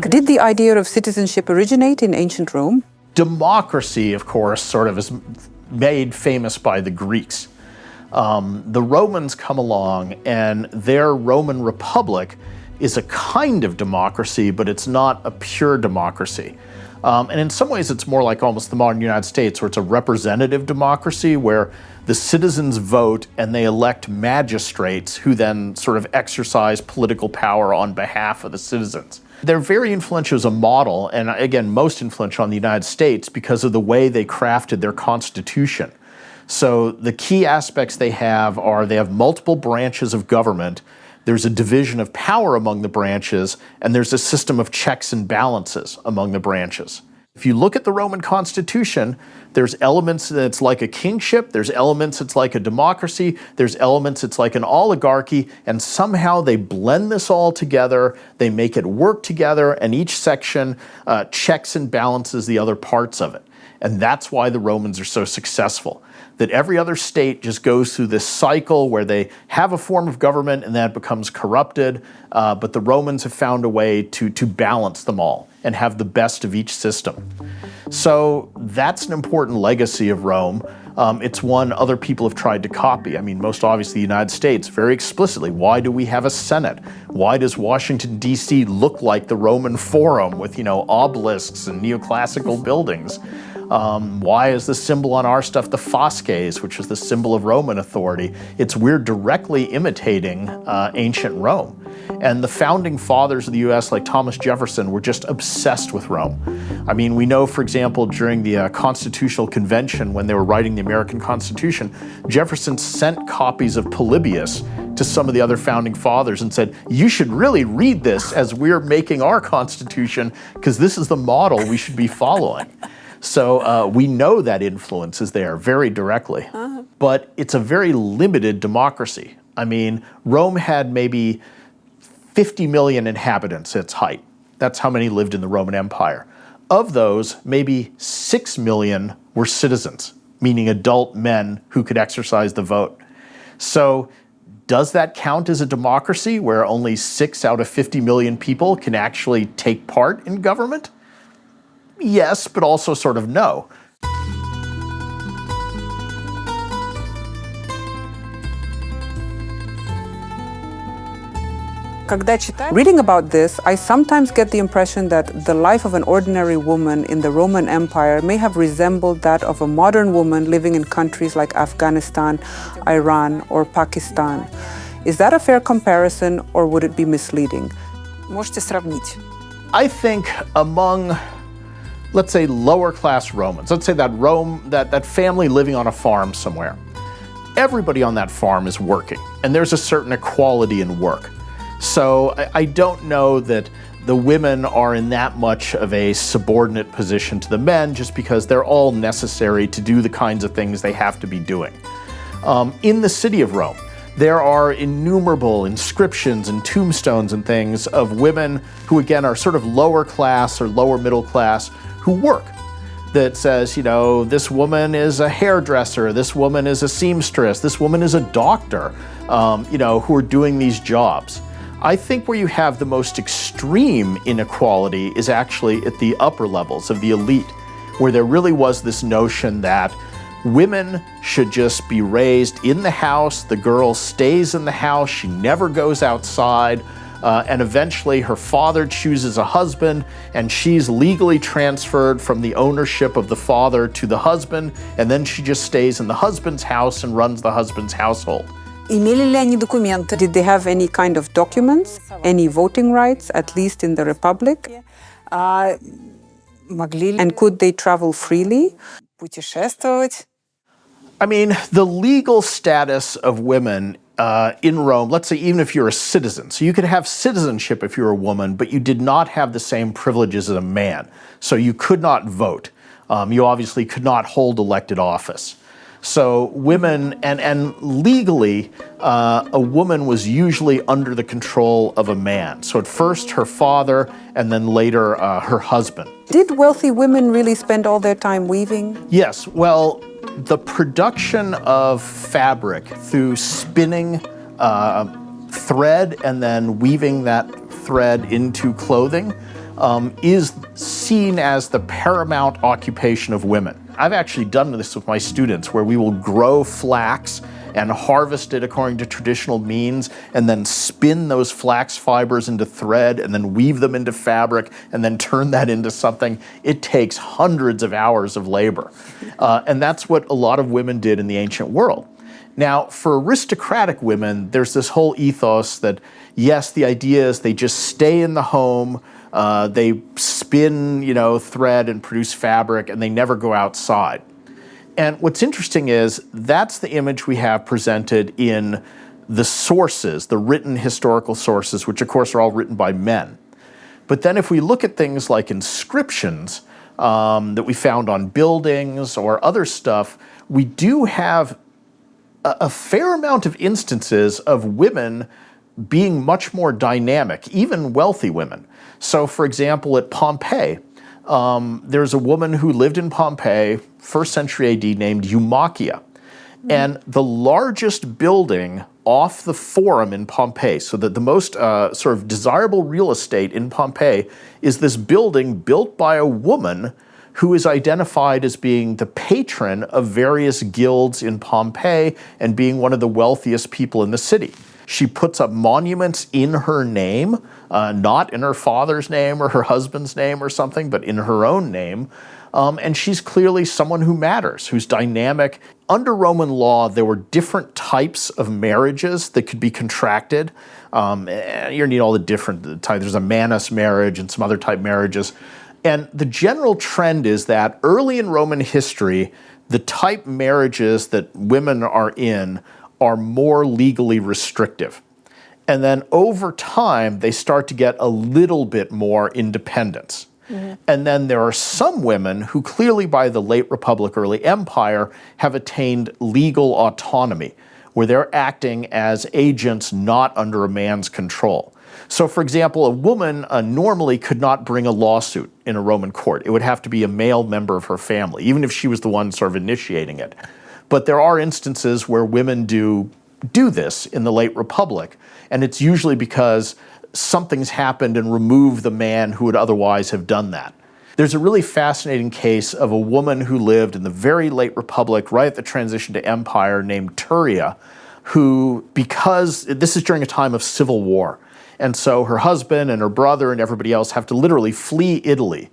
Did the idea of citizenship originate in ancient Rome? Democracy, of course, sort of is made famous by the Greeks. The Romans come along, and their Roman Republic is a kind of democracy, but it's not a pure democracy. And in some ways, it's more like almost the modern United States, where it's a representative democracy, where the citizens vote and they elect magistrates who then sort of exercise political power on behalf of the citizens. They're very influential as a model, and again, most influential on the United States because of the way they crafted their Constitution. So the key aspects they have are they have multiple branches of government, there's a division of power among the branches, and there's a system of checks and balances among the branches. If you look at the Roman Constitution, there's elements that's like a kingship, there's elements that's like a democracy, there's elements that's like an oligarchy, and somehow they blend this all together, they make it work together, and each section checks and balances the other parts of it. And that's why the Romans are so successful. That every other state just goes through this cycle where they have a form of government and then it becomes corrupted, but the Romans have found a way to balance them all and have the best of each system. So that's an important legacy of Rome. It's one other people have tried to copy. I mean, most obviously the United States, very explicitly. Why do we have a Senate? Why does Washington, D.C. look like the Roman Forum with, obelisks and neoclassical buildings? Why is the symbol on our stuff the fasces, which is the symbol of Roman authority? We're directly imitating ancient Rome. And the founding fathers of the U.S., like Thomas Jefferson, were just obsessed with Rome. I mean, we know, for example, during the Constitutional Convention, when they were writing the American Constitution, Jefferson sent copies of Polybius to some of the other founding fathers and said, you should really read this as we're making our Constitution, because this is the model we should be following. So we know that influence is there very directly. But it's a very limited democracy. I mean, Rome had maybe 50 million inhabitants at its height. That's how many lived in the Roman Empire. Of those, maybe 6 million were citizens, meaning adult men who could exercise the vote. So does that count as a democracy where only 6 out of 50 million people can actually take part in government? Yes, but also sort of no. Reading about this, I sometimes get the impression that the life of an ordinary woman in the Roman Empire may have resembled that of a modern woman living in countries like Afghanistan, Iran, or Pakistan. Is that a fair comparison, or would it be misleading? Можете сравнить. I think among, let's say, lower class Romans, let's say that family living on a farm somewhere, everybody on that farm is working, and there's a certain equality in work. So I don't know that the women are in that much of a subordinate position to the men just because they're all necessary to do the kinds of things they have to be doing. In the city of Rome, there are innumerable inscriptions and tombstones and things of women who, again, are sort of lower class or lower middle class who work. That says, this woman is a hairdresser, this woman is a seamstress, this woman is a doctor, who are doing these jobs. I think where you have the most extreme inequality is actually at the upper levels of the elite, where there really was this notion that women should just be raised in the house, the girl stays in the house, she never goes outside, and eventually her father chooses a husband, and she's legally transferred from the ownership of the father to the husband, and then she just stays in the husband's house and runs the husband's household. Did they have any kind of documents, any voting rights, at least in the Republic? And could they travel freely? I mean, the legal status of women in Rome, let's say even if you're a citizen, so you could have citizenship if you're a woman, but you did not have the same privileges as a man. So you could not vote. You obviously could not hold elected office. So women, and legally, a woman was usually under the control of a man. So at first her father, and then later her husband. Did wealthy women really spend all their time weaving? Yes, well, the production of fabric through spinning thread and then weaving that thread into clothing is seen as the paramount occupation of women. I've actually done this with my students, where we will grow flax and harvest it according to traditional means, and then spin those flax fibers into thread, and then weave them into fabric, and then turn that into something. It takes hundreds of hours of labor. And that's what a lot of women did in the ancient world. Now, for aristocratic women, there's this whole ethos that, yes, the idea is they just stay in the home, they spin, thread and produce fabric, and they never go outside. And what's interesting is that's the image we have presented in the sources, the written historical sources, which of course are all written by men. But then if we look at things like inscriptions that we found on buildings or other stuff, we do have a fair amount of instances of women being much more dynamic, even wealthy women. So, for example, at Pompeii, there's a woman who lived in Pompeii, 1st century AD, named Eumachia. And the largest building off the Forum in Pompeii, so that the most sort of desirable real estate in Pompeii, is this building built by a woman who is identified as being the patron of various guilds in Pompeii and being one of the wealthiest people in the city. She puts up monuments in her name, not in her father's name or her husband's name or something, but in her own name. And she's clearly someone who matters, who's dynamic. Under Roman law, there were different types of marriages that could be contracted. You need all the different types. There's a manus marriage and some other type marriages. And the general trend is that early in Roman history, the type marriages that women are in are more legally restrictive. And then over time, they start to get a little bit more independence. Mm-hmm. And then there are some women who clearly by the late Republic, early Empire, have attained legal autonomy, where they're acting as agents not under a man's control. So, for example, a woman normally could not bring a lawsuit in a Roman court. It would have to be a male member of her family, even if she was the one sort of initiating it. But there are instances where women do this in the late Republic, and it's usually because something's happened and removed the man who would otherwise have done that. There's a really fascinating case of a woman who lived in the very late Republic, right at the transition to Empire, named Turia, who, because this is during a time of civil war, and so her husband and her brother and everybody else have to literally flee Italy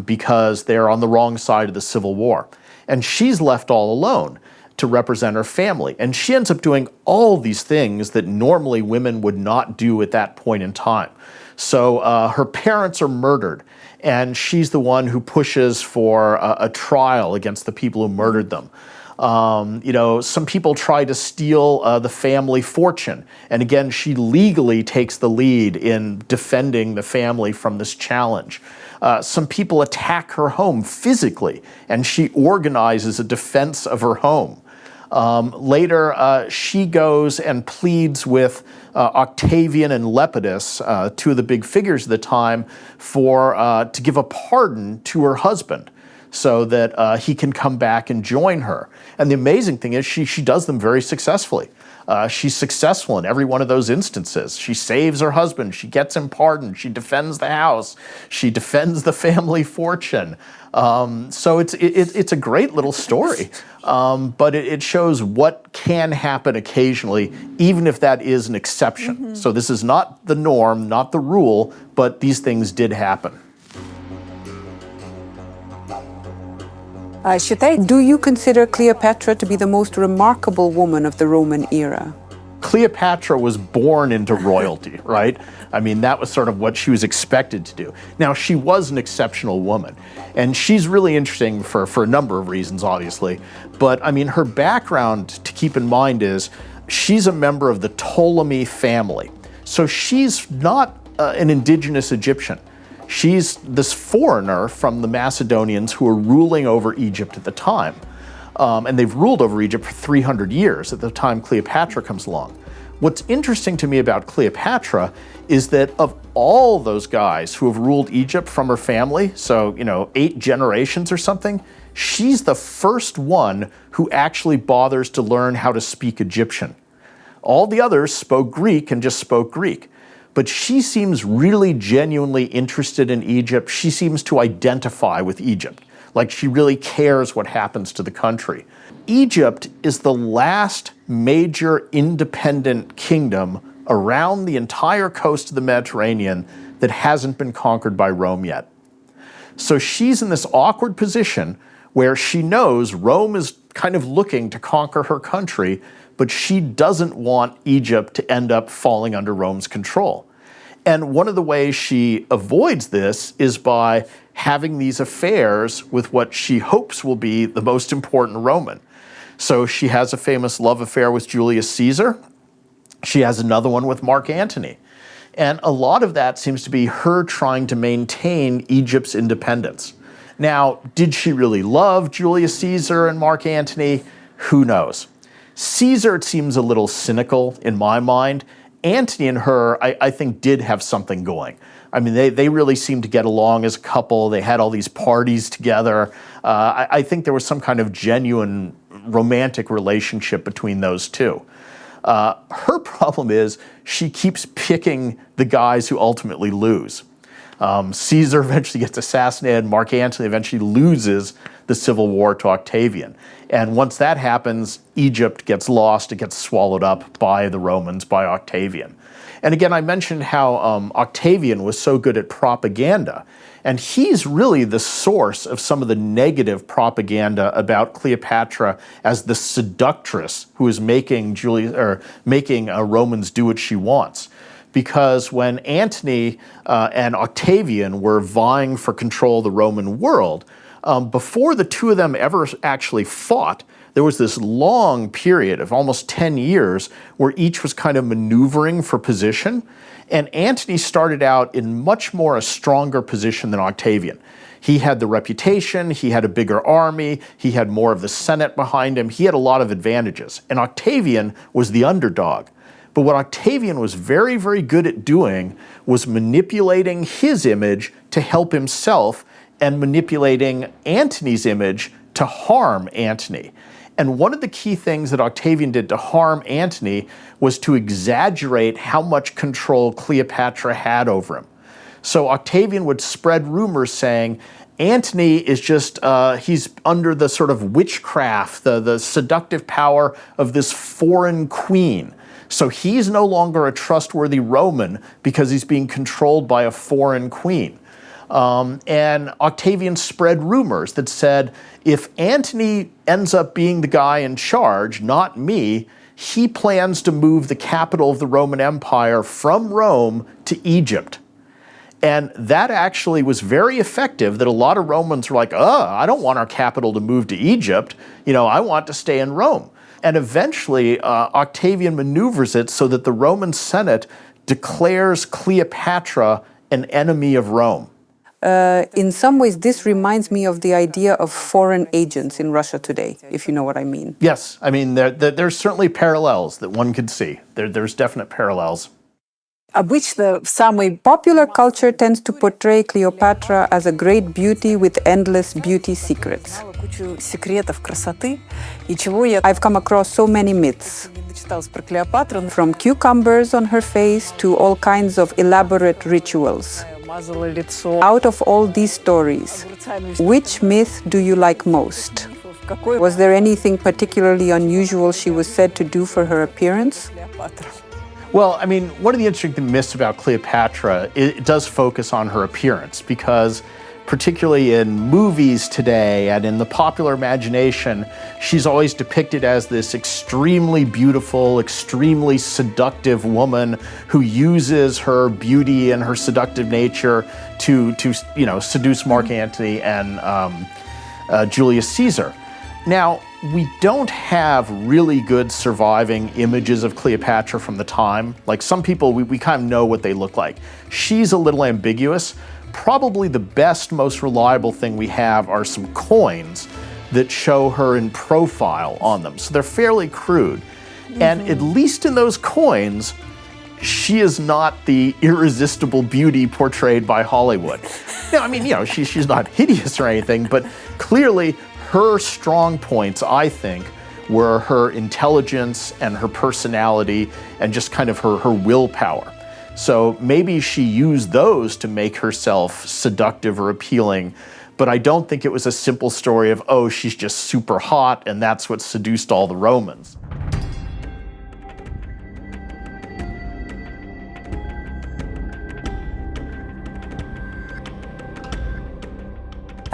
because they're on the wrong side of the civil war. And she's left all alone to represent her family. And she ends up doing all these things that normally women would not do at that point in time. So her parents are murdered, and she's the one who pushes for a trial against the people who murdered them. Some people try to steal the family fortune. And again, she legally takes the lead in defending the family from this challenge. Some people attack her home physically, and she organizes a defense of her home. Later, she goes and pleads with Octavian and Lepidus, two of the big figures of the time, to give a pardon to her husband so that he can come back and join her. And the amazing thing is she does them very successfully. She's successful in every one of those instances. She saves her husband. She gets him pardoned. She defends the house. She defends the family fortune. So it's a great little story, but it shows what can happen occasionally, even if that is an exception. So this is not the norm, not the rule, but these things did happen. Do you consider Cleopatra to be the most remarkable woman of the Roman era? Cleopatra was born into royalty, right? I mean, that was sort of what she was expected to do. Now, she was an exceptional woman, and she's really interesting for a number of reasons, obviously. But, I mean, her background, to keep in mind, is she's a member of the Ptolemy family. So she's not an indigenous Egyptian. She's this foreigner from the Macedonians who were ruling over Egypt at the time. And they've ruled over Egypt for 300 years at the time Cleopatra comes along. What's interesting to me about Cleopatra is that of all those guys who have ruled Egypt from her family, so, 8 generations or something, she's the first one who actually bothers to learn how to speak Egyptian. All the others spoke Greek and just spoke Greek. But she seems really genuinely interested in Egypt. She seems to identify with Egypt, like she really cares what happens to the country. Egypt is the last major independent kingdom around the entire coast of the Mediterranean that hasn't been conquered by Rome yet. So she's in this awkward position where she knows Rome is kind of looking to conquer her country, but she doesn't want Egypt to end up falling under Rome's control. And one of the ways she avoids this is by having these affairs with what she hopes will be the most important Roman. So she has a famous love affair with Julius Caesar. She has another one with Mark Antony. And a lot of that seems to be her trying to maintain Egypt's independence. Now, did she really love Julius Caesar and Mark Antony? Who knows? Caesar, it seems a little cynical in my mind. Antony and her, I think, did have something going. I mean, they really seemed to get along as a couple. They had all these parties together. I think there was some kind of genuine romantic relationship between those two. Her problem is she keeps picking the guys who ultimately lose. Caesar eventually gets assassinated. Mark Antony eventually loses the civil war to Octavian. And once that happens, Egypt gets lost. It gets swallowed up by the Romans, by Octavian. And again, I mentioned how Octavian was so good at propaganda. And he's really the source of some of the negative propaganda about Cleopatra as the seductress who is making Romans do what she wants. Because when Antony and Octavian were vying for control of the Roman world, before the two of them ever actually fought, there was this long period of almost 10 years where each was kind of maneuvering for position. And Antony started out in much more a stronger position than Octavian. He had the reputation, he had a bigger army, he had more of the Senate behind him, he had a lot of advantages. And Octavian was the underdog. But what Octavian was very, very good at doing was manipulating his image to help himself and manipulating Antony's image to harm Antony. And one of the key things that Octavian did to harm Antony was to exaggerate how much control Cleopatra had over him. So Octavian would spread rumors saying, Antony is just, he's under the sort of witchcraft, the seductive power of this foreign queen. So he's no longer a trustworthy Roman because he's being controlled by a foreign queen. And Octavian spread rumors that said, if Antony ends up being the guy in charge, not me, he plans to move the capital of the Roman Empire from Rome to Egypt. And that actually was very effective, that a lot of Romans were like, I don't want our capital to move to Egypt. I want to stay in Rome. And eventually, Octavian maneuvers it so that the Roman Senate declares Cleopatra an enemy of Rome. In some ways, this reminds me of the idea of foreign agents in Russia today, if you know what I mean. Yes, I mean, there's certainly parallels that one could see. There's definite parallels. Popular culture tends to portray Cleopatra as a great beauty with endless beauty secrets. I've come across so many myths, from cucumbers on her face to all kinds of elaborate rituals. Out of all these stories, which myth do you like most? Was there anything particularly unusual she was said to do for her appearance? Well, I mean, one of the interesting myths about Cleopatra, it does focus on her appearance because particularly in movies today and in the popular imagination, she's always depicted as this extremely beautiful, extremely seductive woman who uses her beauty and her seductive nature to seduce Mark Antony and Julius Caesar. Now, we don't have really good surviving images of Cleopatra from the time. Like some people, we kind of know what they look like. She's a little ambiguous. Probably the best, most reliable thing we have are some coins that show her in profile on them. So they're fairly crude. And at least in those coins, she is not the irresistible beauty portrayed by Hollywood. Now, I mean, she's not hideous or anything, but clearly her strong points, I think, were her intelligence and her personality and just kind of her willpower. So maybe she used those to make herself seductive or appealing, but I don't think it was a simple story of, oh, she's just super hot and that's what seduced all the Romans.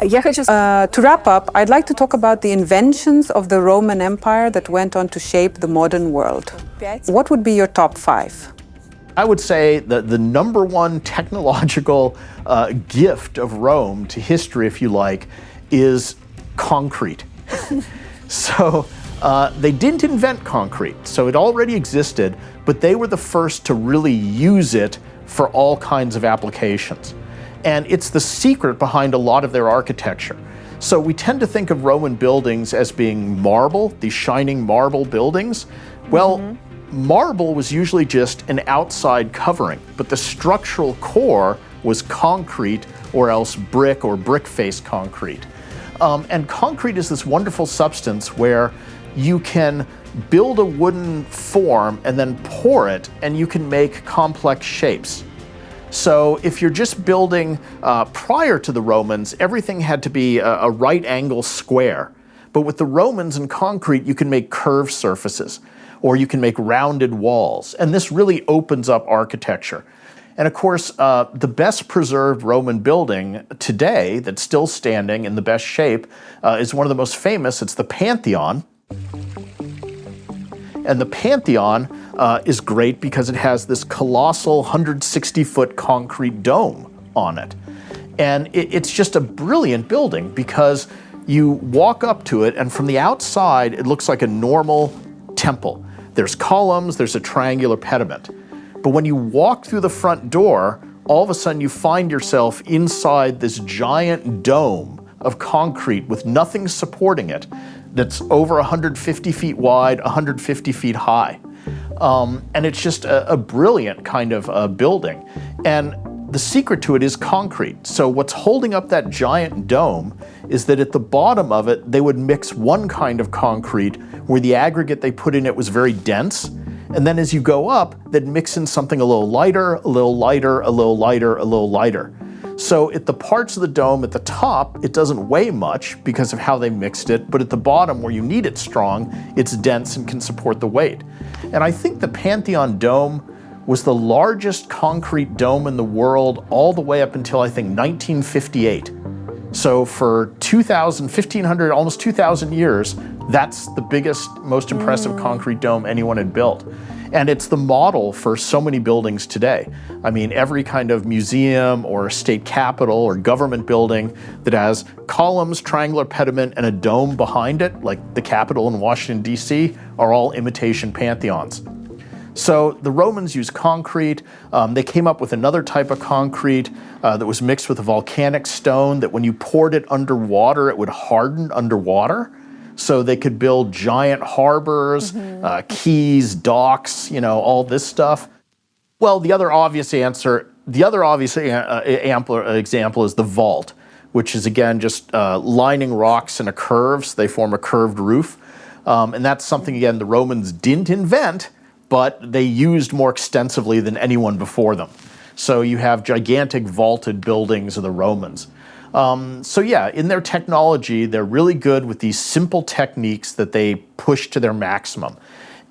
To wrap up, I'd like to talk about the inventions of the Roman Empire that went on to shape the modern world. What would be your top 5? I would say that the number one technological gift of Rome to history, if you like, is concrete. So they didn't invent concrete, so it already existed, but they were the first to really use it for all kinds of applications. And it's the secret behind a lot of their architecture. So we tend to think of Roman buildings as being marble, these shining marble buildings. Well, marble was usually just an outside covering, but the structural core was concrete or else brick or brick-faced concrete. And concrete is this wonderful substance where you can build a wooden form and then pour it, and you can make complex shapes. So if you're just building prior to the Romans, everything had to be a right angle square. But with the Romans and concrete, you can make curved surfaces, or you can make rounded walls. And this really opens up architecture. And of course, the best preserved Roman building today that's still standing in the best shape is one of the most famous. It's the Pantheon. And the Pantheon is great because it has this colossal 160-foot concrete dome on it. And it's just a brilliant building because you walk up to it, and from the outside, it looks like a normal temple. There's columns, there's a triangular pediment. But when you walk through the front door, all of a sudden you find yourself inside this giant dome of concrete with nothing supporting it that's over 150 feet wide, 150 feet high. And it's just a brilliant kind of building. And the secret to it is concrete. So what's holding up that giant dome is that at the bottom of it, they would mix one kind of concrete where the aggregate they put in it was very dense. And then as you go up, they'd mix in something a little lighter, a little lighter, a little lighter, a little lighter. So at the parts of the dome at the top, it doesn't weigh much because of how they mixed it, but at the bottom where you need it strong, it's dense and can support the weight. And I think the Pantheon Dome was the largest concrete dome in the world all the way up until, I think, 1958. So for 1,500, almost 2,000 years, that's the biggest, most impressive concrete dome anyone had built. And it's the model for so many buildings today. I mean, every kind of museum or state capitol or government building that has columns, triangular pediment, and a dome behind it, like the Capitol in Washington, D.C., are all imitation pantheons. So the Romans used concrete. They came up with another type of concrete that was mixed with a volcanic stone that when you poured it underwater, it would harden underwater. So they could build giant harbors, quays, docks, all this stuff. Well, the other obvious example is the vault, which is again just lining rocks in a curve, so they form a curved roof. And that's something, again, the Romans didn't invent, but they used more extensively than anyone before them. So you have gigantic vaulted buildings of the Romans. So yeah, in their technology, they're really good with these simple techniques that they push to their maximum.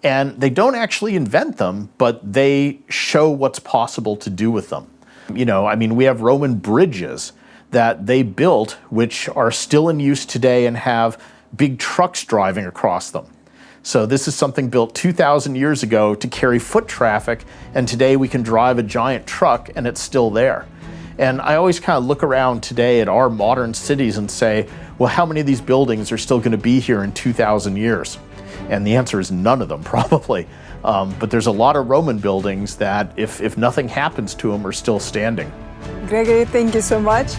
And they don't actually invent them, but they show what's possible to do with them. You know, I mean, we have Roman bridges that they built, which are still in use today and have big trucks driving across them. So this is something built 2,000 years ago to carry foot traffic, and today we can drive a giant truck and it's still there. And I always kind of look around today at our modern cities and say, well, how many of these buildings are still going to be here in 2,000 years? And the answer is none of them, probably. But there's a lot of Roman buildings that, if nothing happens to them, are still standing. Gregory, thank you so much.